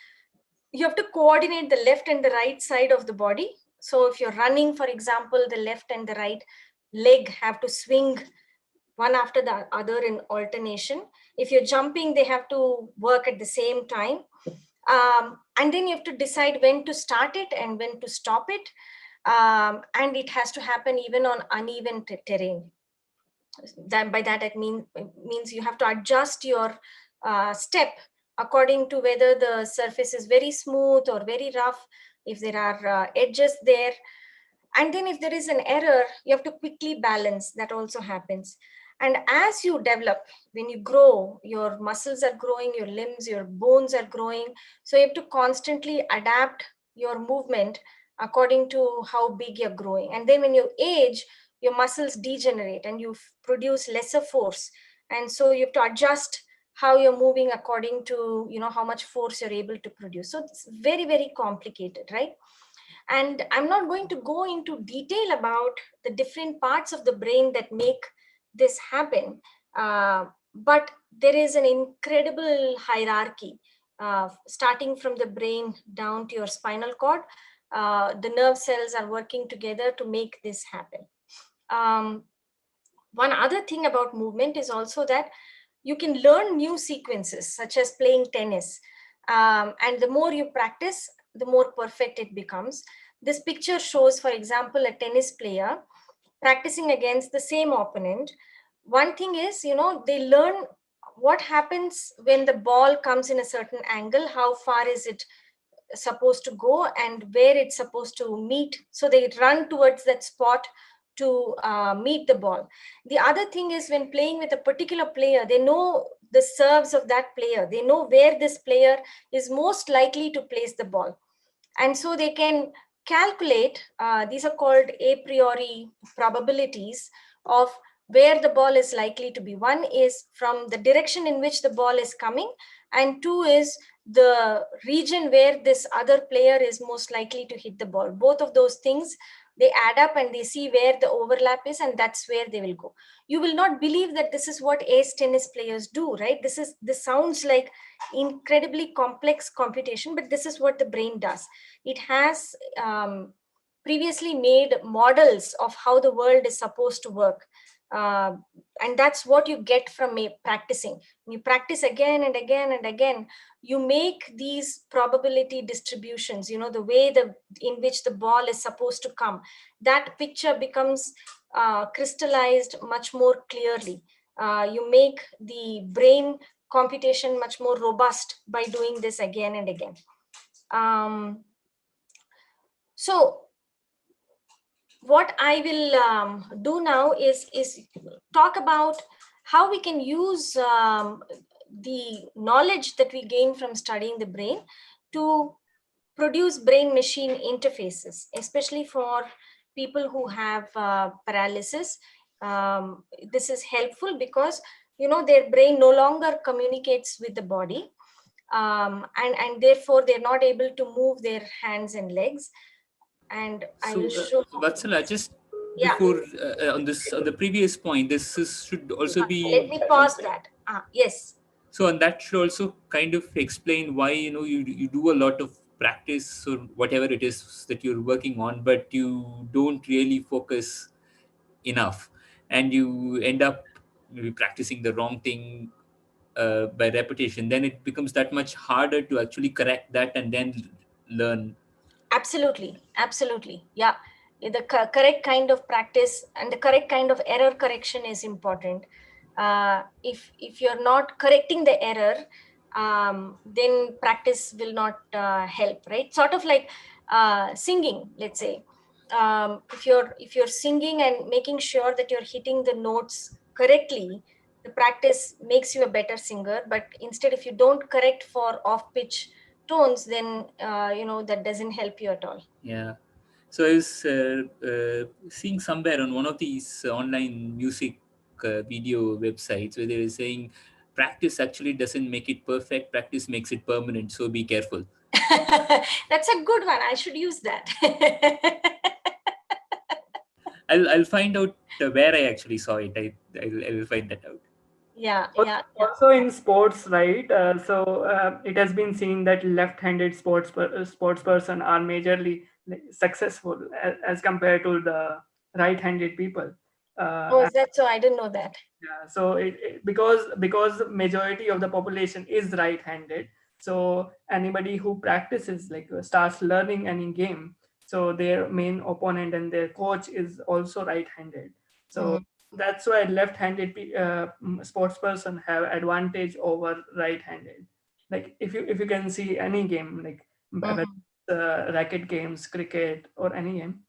You have to coordinate the left and the right side of the body. So if you're running, for example, the left and the right leg have to swing one after the other in alternation. If you're jumping, they have to work at the same time. And then you have to decide when to start it and when to stop it. And it has to happen even on uneven terrain. By that it means you have to adjust your step according to whether the surface is very smooth or very rough, if there are edges there. And then if there is an error, you have to quickly balance. That also happens. And as you develop, when you grow, your muscles are growing, your limbs, your bones are growing. So you have to constantly adapt your movement according to how big you're growing. And then when you age, your muscles degenerate and you produce lesser force. And so you have to adjust how you're moving according to, how much force you're able to produce. So it's very, very complicated, right? And I'm not going to go into detail about the different parts of the brain that make this happen. But there is an incredible hierarchy, starting from the brain down to your spinal cord. The nerve cells are working together to make this happen. One other thing about movement is also that you can learn new sequences, such as playing tennis. And the more you practice, the more perfect it becomes. This picture shows, for example, a tennis player practicing against the same opponent. One thing is, they learn what happens when the ball comes in a certain angle, how far is it supposed to go and where it's supposed to meet. So they run towards that spot to meet the ball. The other thing is, when playing with a particular player, they know the serves of that player. They know where this player is most likely to place the ball. And so they can calculate, these are called a priori probabilities of where the ball is likely to be. One is from the direction in which the ball is coming, and two is the region where this other player is most likely to hit the ball. Both of those things, they add up and they see where the overlap is, and that's where they will go. You will not believe that this is what ace tennis players do, right? This sounds like incredibly complex computation, but this is what the brain does. It has previously made models of how the world is supposed to work. And that's what you get from practicing. You practice again and again and again, you make these probability distributions, the way in which the ball is supposed to come. That picture becomes crystallized much more clearly. You make the brain computation much more robust by doing this again and again. So what I will do now is talk about how we can use the knowledge that we gain from studying the brain to produce brain-machine interfaces, especially for people who have paralysis. This is helpful because their brain no longer communicates with the body, and therefore they're not able to move their hands and legs. And I will show. Vatsala, just Yeah. before on the previous point, should also be. Let me pause that. Yes. So, and that should also kind of explain why you do a lot of practice or whatever it is that you're working on, but you don't really focus enough, and you end up maybe practicing the wrong thing by repetition. Then it becomes that much harder to actually correct that and then learn. Absolutely. Yeah. The correct kind of practice and the correct kind of error correction is important. If you're not correcting the error, then practice will not help, right? Sort of like singing, let's say. If you're singing and making sure that you're hitting the notes correctly, the practice makes you a better singer. But instead, if you don't correct for off-pitch tones, then that doesn't help you at all. Yeah. So I was seeing somewhere on one of these online music video websites where they were saying practice actually doesn't make it perfect, practice makes it permanent, so be careful. That's a good one. I should use that. I'll find out where I actually saw it. I will find that out. Yeah. Also in sports, right? It has been seen that left-handed sports person are majorly successful as compared to the right-handed people. Oh, is that so? I didn't know that. Yeah, so because majority of the population is right-handed, so anybody who practices, like starts learning any game, so their main opponent and their coach is also right-handed. So that's why left-handed sports person have advantage over right-handed. Like if you can see any game, like whether racket games, cricket, or any game,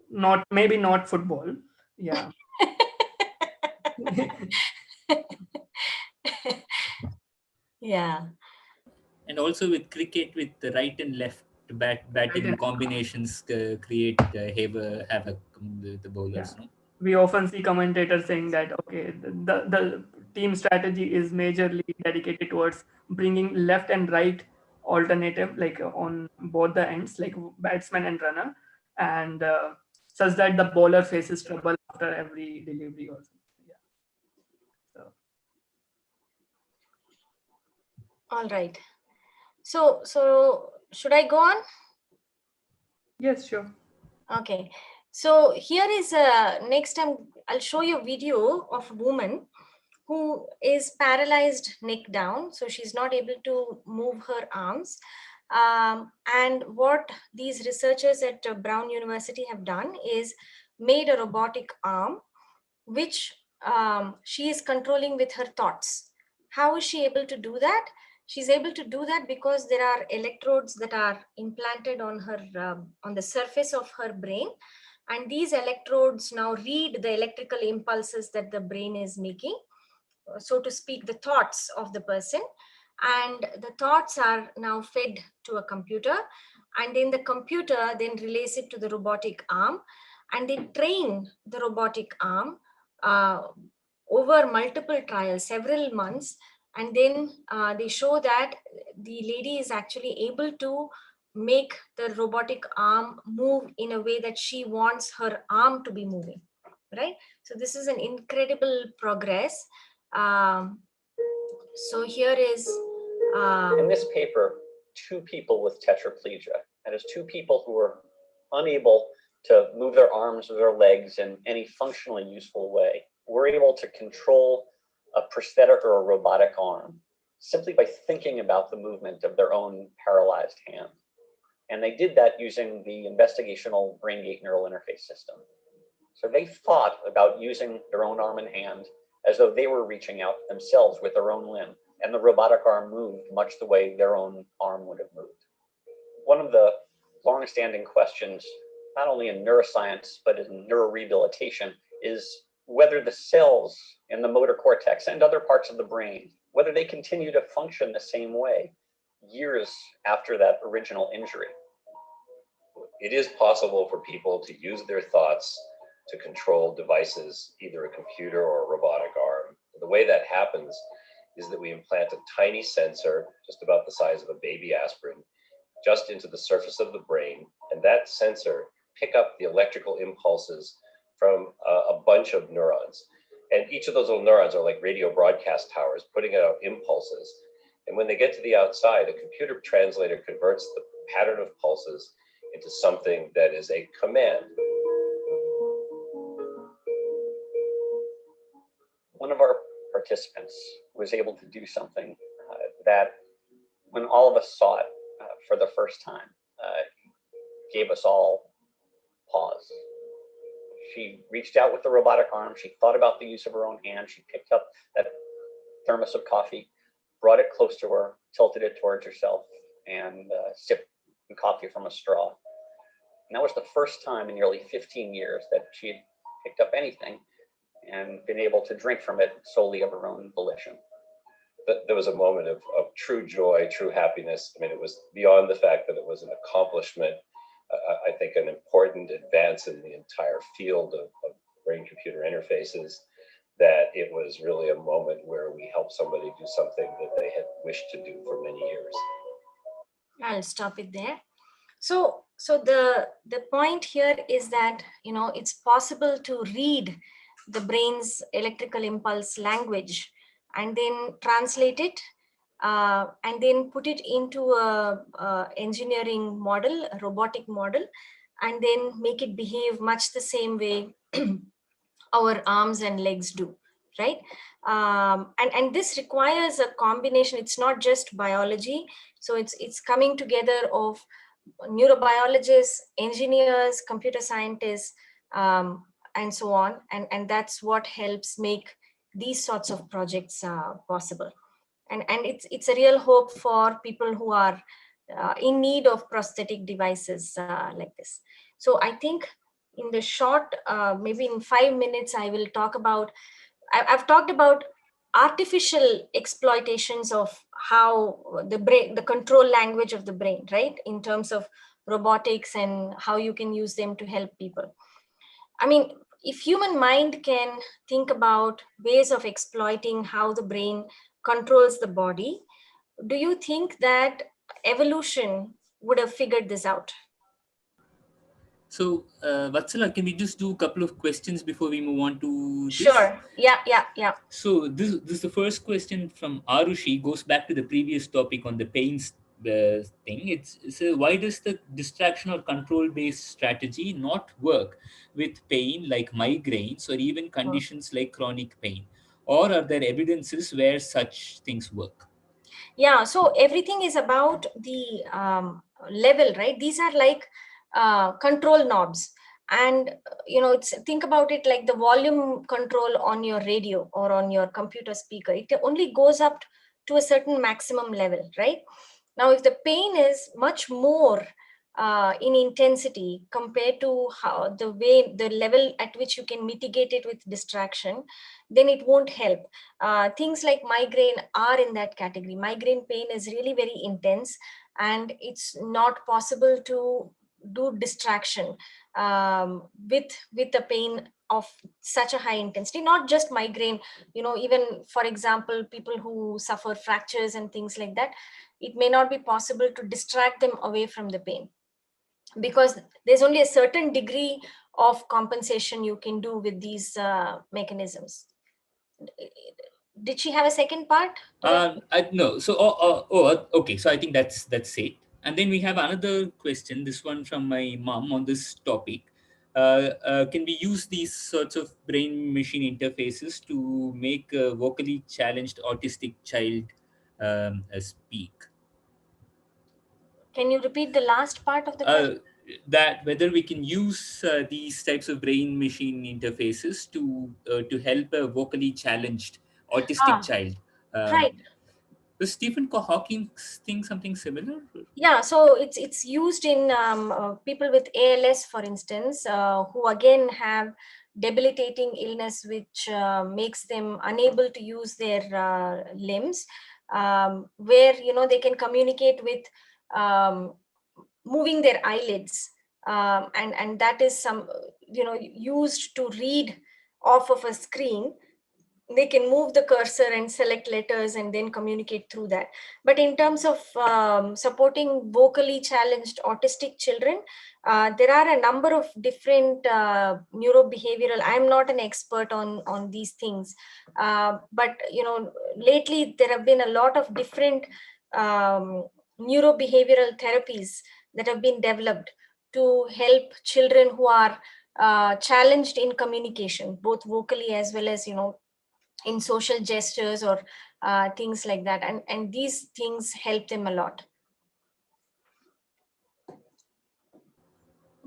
not maybe not football. Yeah. Yeah. And also with cricket, with the right and left Right, batting and combinations create havoc the yeah, bowlers. No? we often see commentators saying that okay, the team strategy is majorly dedicated towards bringing left and right alternative, like on both the ends, like batsman and runner, and such that the bowler faces trouble after every delivery or something. Yeah. So All right. So should I go on? yes, sure. Okay. So here is next time I'll show you a video of a woman who is paralyzed neck down. So she's not able to move her arms. And what these researchers at Brown University have done is made a robotic arm, which she is controlling with her thoughts. How is she able to do that? She's able to do that because there are electrodes that are implanted on her on the surface of her brain, and these electrodes now read the electrical impulses that the brain is making, so to speak, the thoughts of the person, and the thoughts are now fed to a computer, and then the computer then relays it to the robotic arm, and they train the robotic arm uh, over multiple trials, several months, and then they show that the lady is actually able to make the robotic arm move in a way that she wants her arm to be moving, right? So this is an incredible progress. So here is In this paper, 2 people with tetraplegia, that is 2 people who were unable to move their arms or their legs in any functionally useful way, were able to control a prosthetic or a robotic arm simply by thinking about the movement of their own paralyzed hand. And they did that using the investigational brain-gate neural interface system. So they thought about using their own arm and hand as though they were reaching out themselves with their own limb, and the robotic arm moved much the way their own arm would have moved. One of the long-standing questions, not only in neuroscience, but in neurorehabilitation, is whether the cells in the motor cortex and other parts of the brain, whether they continue to function the same way years after that original injury. It is possible for people to use their thoughts to control devices, either a computer or a robotic arm. The way that happens is that we implant a tiny sensor, just about the size of a baby aspirin, just into the surface of the brain, and that sensor pick up the electrical impulses from a bunch of neurons. And each of those little neurons are like radio broadcast towers, putting out impulses. And when they get to the outside, a computer translator converts the pattern of pulses into something that is a command. One of our participants was able to do something that, when all of us saw it for the first time, gave us all pause. She reached out with the robotic arm. She thought about the use of her own hand. She picked up that thermos of coffee, brought it close to her, tilted it towards herself, and sipped the coffee from a straw. And that was the first time in nearly 15 years that she had picked up anything and been able to drink from it solely of her own volition. There was a moment of true joy, true happiness. I mean, it was beyond the fact that it was an accomplishment, I think an important advance in the entire field of brain-computer interfaces, that it was really a moment where we helped somebody do something that they had wished to do for many years. I'll stop it there. So the point here is that, you know, it's possible to read the brain's electrical impulse language and then translate it and then put it into a engineering model, a robotic model, and then make it behave much the same way our arms and legs do, right? And this requires a combination. It's not just biology. So it's coming together of neurobiologists, engineers, computer scientists, and so on. And that's what helps make these sorts of projects possible. And it's a real hope for people who are in need of prosthetic devices like this. So I think in the short, maybe in 5 minutes, I will talk about, I've talked about artificial exploitations of how the brain, the control language of the brain, right? In terms of robotics and how you can use them to help people. I mean, if human mind can think about ways of exploiting how the brain controls the body, do you think that evolution would have figured this out? So, Vatsala, can we just do a couple of questions before we move on to this? Sure. Yeah. So this the first question from Arushi goes back to the previous topic on the pains thing. It's so why does the distraction or control based strategy not work with pain like migraines or even conditions like chronic pain, or are there evidences where such things work? Yeah, so everything is about the level, right? These are like control knobs. And, it's, think about it like the volume control on your radio or on your computer speaker. It only goes up to a certain maximum level, right? Now, if the pain is much more in intensity compared to how the level at which you can mitigate it with distraction, then it won't help. Things like migraine are in that category. Migraine pain is really very intense, and it's not possible to do distraction with the pain of such a high intensity. Not just migraine, even, for example, people who suffer fractures and things like that, it may not be possible to distract them away from the pain, because there's only a certain degree of compensation you can do with these mechanisms. Did she have a second part? No. So, okay. So I think that's it. And then we have another question. This one from my mom on this topic. Can we use these sorts of brain-machine interfaces to make a vocally challenged autistic child speak? Can you repeat the last part of the question? That whether we can use these types of brain-machine interfaces to help a vocally challenged autistic Ah, child. right. Does Stephen Hawking think something similar? Yeah, so it's used in people with ALS, for instance, who again have debilitating illness which makes them unable to use their limbs, where they can communicate with moving their eyelids, and that is some used to read off of a screen. They can move the cursor and select letters and then communicate through that. But in terms of supporting vocally challenged autistic children, there are a number of different neurobehavioral. I'm not an expert on these things, but lately there have been a lot of different neurobehavioral therapies that have been developed to help children who are challenged in communication, both vocally as well as in social gestures or things like that, and these things help them a lot.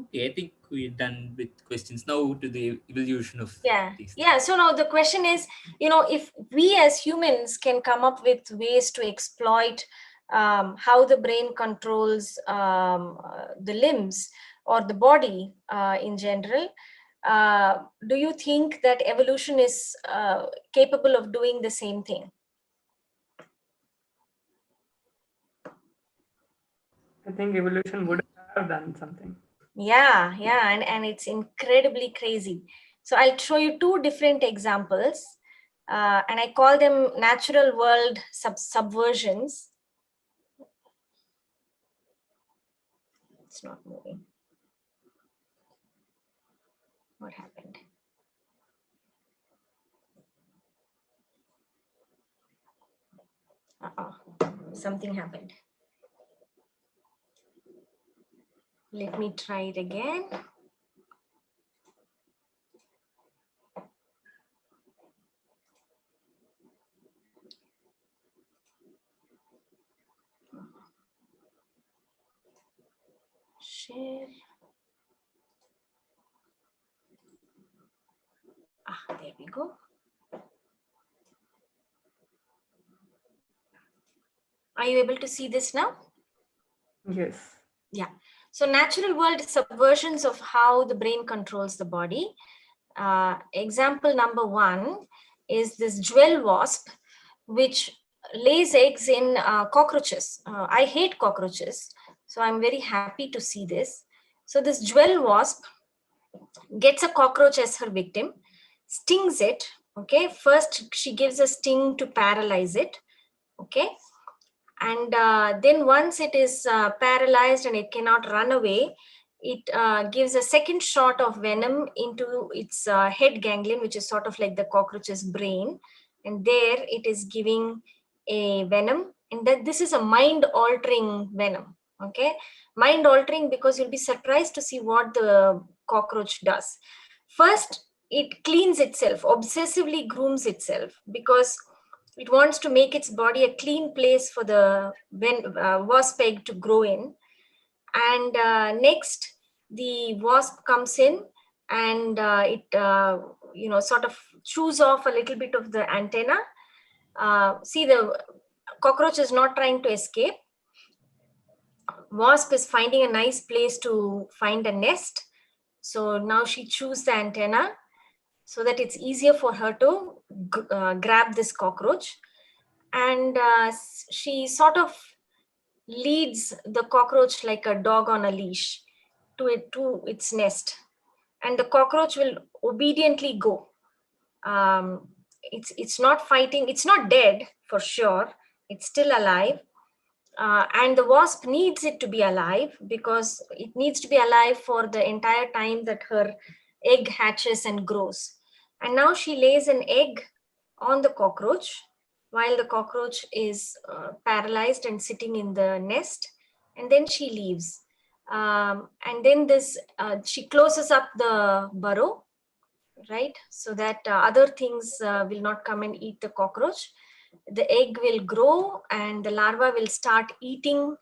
Okay, I think we're done with questions. Now to the evolution of these things. So now the question is, if we as humans can come up with ways to exploit how the brain controls the limbs or the body in general, do you think that evolution is capable of doing the same thing? I think evolution would have done something. Yeah, and it's incredibly crazy. So I'll show you two different examples, and I call them natural world subversions. It's not moving. What happened? Something happened. Let me try it again. share. There we go. Are you able to see this now? Yes. Yeah. So natural world subversions of how the brain controls the body. Example number 1 is this jewel wasp, which lays eggs in cockroaches. I hate cockroaches, so I'm very happy to see this. So this jewel wasp gets a cockroach as her victim, stings it. Okay, first she gives a sting to paralyze it. Okay, and then once it is paralyzed and it cannot run away, it gives a second shot of venom into its head ganglion, which is sort of like the cockroach's brain, and there it is giving a venom, and that this is a mind altering venom. Okay, mind altering, because you'll be surprised to see what the cockroach does. First, it cleans itself, obsessively grooms itself, because it wants to make its body a clean place for the wasp egg to grow in. And next, the wasp comes in and it sort of chews off a little bit of the antenna. See, the cockroach is not trying to escape. Wasp is finding a nice place to find a nest. So now she chews the antenna so that it's easier for her to grab this cockroach. And she sort of leads the cockroach like a dog on a leash to its nest, and the cockroach will obediently go. It's not fighting, it's not dead for sure, it's still alive, and the wasp needs it to be alive because it needs to be alive for the entire time that her egg hatches and grows. And now she lays an egg on the cockroach while the cockroach is paralyzed and sitting in the nest, and then she leaves. And then she closes up the burrow, right? So that other things will not come and eat the cockroach. The egg will grow and the larva will start eating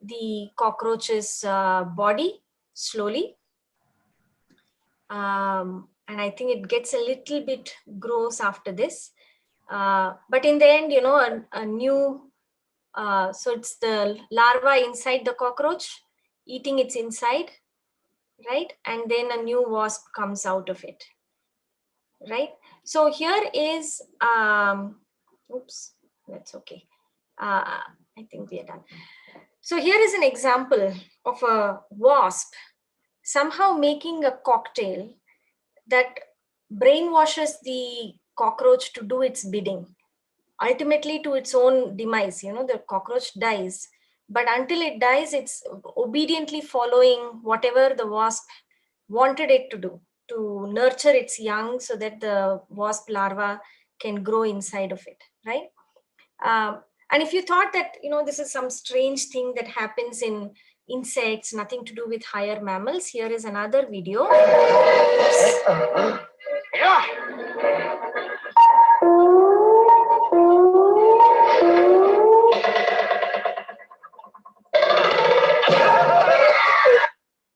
the cockroach's body slowly. And I think it gets a little bit gross after this. But in the end, a new, so it's the larva inside the cockroach eating its inside, right? And then a new wasp comes out of it, right? So here is, oops, that's okay. I think we are done. So here is an example of a wasp somehow making a cocktail that brainwashes the cockroach to do its bidding, ultimately to its own demise. The cockroach dies, but until it dies, it's obediently following whatever the wasp wanted it to do, to nurture its young so that the wasp larva can grow inside of it, right? And if you thought that, this is some strange thing that happens in insects, nothing to do with higher mammals, here is another video.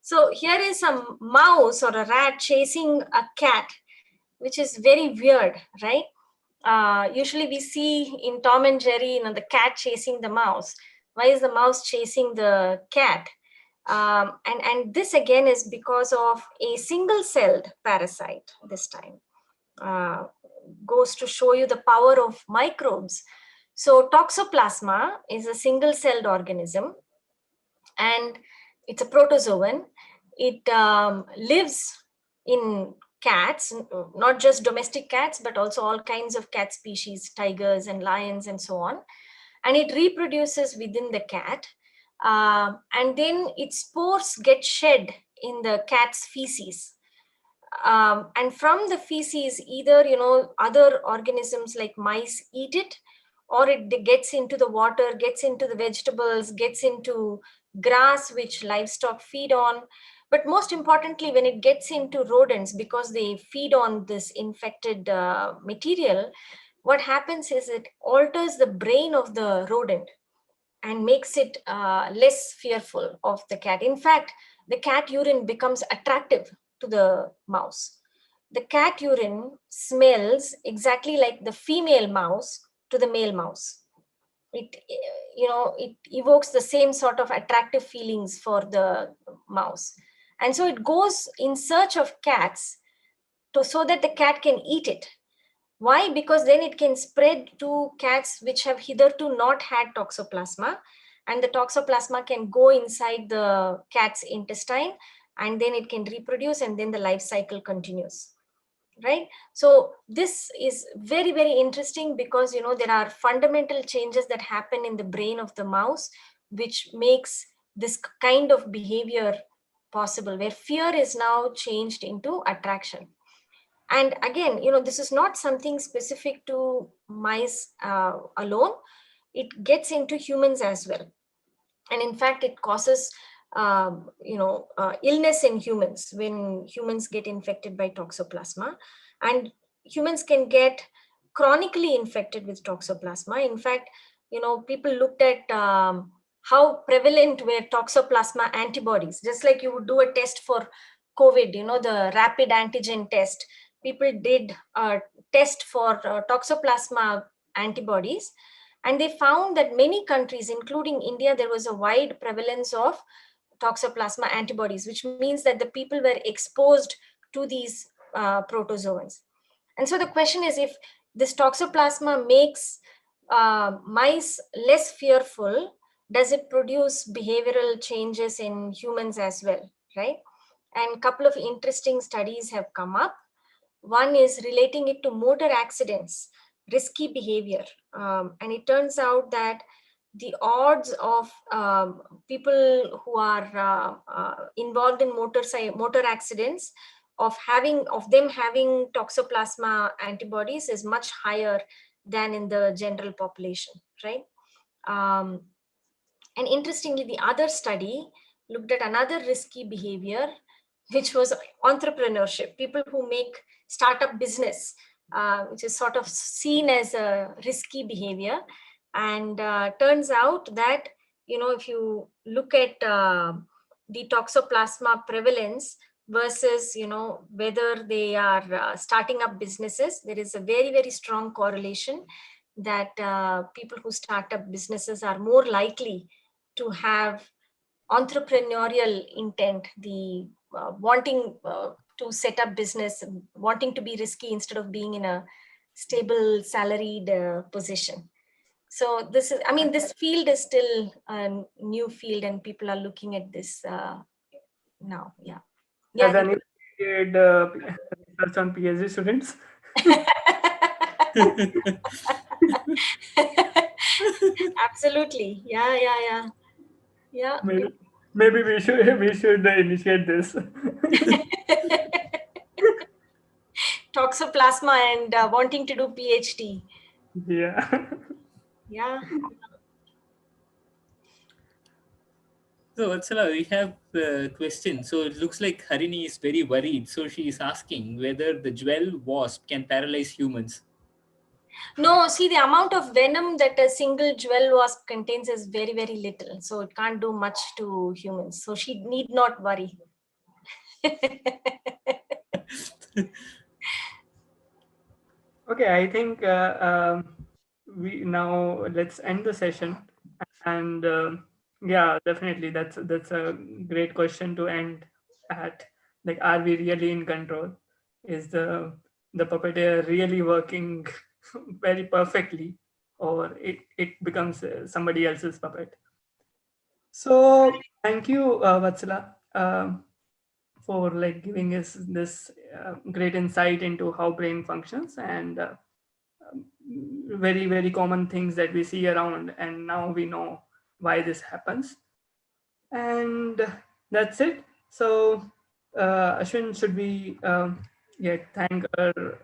So here is a mouse or a rat chasing a cat, which is very weird, right? Usually we see in Tom and Jerry, the cat chasing the mouse. Why is the mouse chasing the cat? And this again is because of a single-celled parasite this time. Goes to show you the power of microbes. So Toxoplasma is a single-celled organism, and it's a protozoan. It lives in cats, not just domestic cats, but also all kinds of cat species, tigers and lions and so on. And it reproduces within the cat. And then its spores get shed in the cat's feces. And from the feces, either, other organisms like mice eat it, or it gets into the water, gets into the vegetables, gets into grass, which livestock feed on. But most importantly, when it gets into rodents, because they feed on this infected material, what happens is it alters the brain of the rodent and makes it less fearful of the cat. In fact, the cat urine becomes attractive to the mouse. The cat urine smells exactly like the female mouse to the male mouse. It, it evokes the same sort of attractive feelings for the mouse. And so it goes in search of cats so that the cat can eat it. Why? Because then it can spread to cats which have hitherto not had toxoplasma, and the toxoplasma can go inside the cat's intestine, and then it can reproduce, and then the life cycle continues. Right? So this is very, very interesting because, there are fundamental changes that happen in the brain of the mouse, which makes this kind of behavior possible, where fear is now changed into attraction. And again, this is not something specific to mice alone. It gets into humans as well. And in fact, it causes illness in humans when humans get infected by toxoplasma. And humans can get chronically infected with toxoplasma. In fact, people looked at how prevalent were toxoplasma antibodies. Just like you would do a test for COVID, the rapid antigen test. People did a test for toxoplasma antibodies, and they found that many countries, including India, there was a wide prevalence of toxoplasma antibodies, which means that the people were exposed to these protozoans. And so the question is, if this toxoplasma makes mice less fearful, does it produce behavioral changes in humans as well, right? And a couple of interesting studies have come up. One is relating it to motor accidents, risky behavior. And it turns out that the odds of people who are involved in motor accidents of them having toxoplasma antibodies is much higher than in the general population, right? And interestingly, the other study looked at another risky behavior, which was entrepreneurship. People who make startup business, which is sort of seen as a risky behavior. And turns out that, if you look at the toxoplasma prevalence versus, whether they are starting up businesses, there is a very, very strong correlation that people who start up businesses are more likely to have entrepreneurial intent, the wanting to set up business, wanting to be risky instead of being in a stable salaried position. So this is, this field is still a new field, and people are looking at this now. Yeah. Has anyone did research on PhD students? Absolutely. Yeah. Maybe we should initiate this. Toxoplasma and wanting to do PhD. Yeah. Yeah. So Vatsala, we have a question. So it looks like Harini is very worried. So she is asking whether the jewel wasp can paralyze humans. No, see, the amount of venom that a single jewel wasp contains is very, very little. So it can't do much to humans. So she need not worry. Okay, I think we now let's end the session. And yeah, definitely that's a great question to end at. Like, are we really in control? Is the puppeteer really working very perfectly, or it becomes somebody else's puppet? So thank you, Vatsala, for like giving us this great insight into how brain functions, and very, very common things that we see around, and now we know why this happens. And that's it. So Ashwin, should we thank our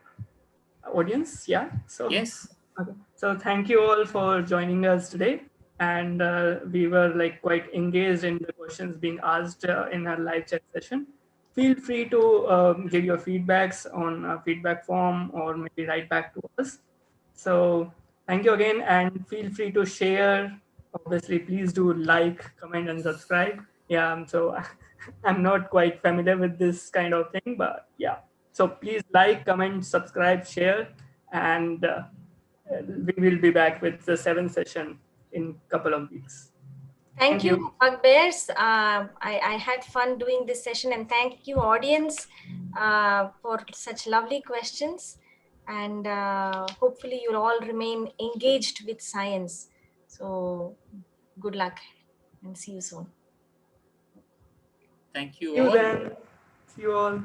audience? Yeah. So yes. Okay. So thank you all for joining us today. And we were like quite engaged in the questions being asked in our live chat session. Feel free to give your feedbacks on a feedback form, or maybe write back to us. So thank you again, and feel free to share. Obviously, please do like, comment, and subscribe. Yeah, so I'm not quite familiar with this kind of thing, but yeah. So please like, comment, subscribe, share, and we will be back with the 7th session in a couple of weeks. Thank you, Bugbears. I had fun doing this session, and thank you, audience, for such lovely questions. And hopefully you'll all remain engaged with science. So good luck and see you soon. Thank you See you all. then. See you all.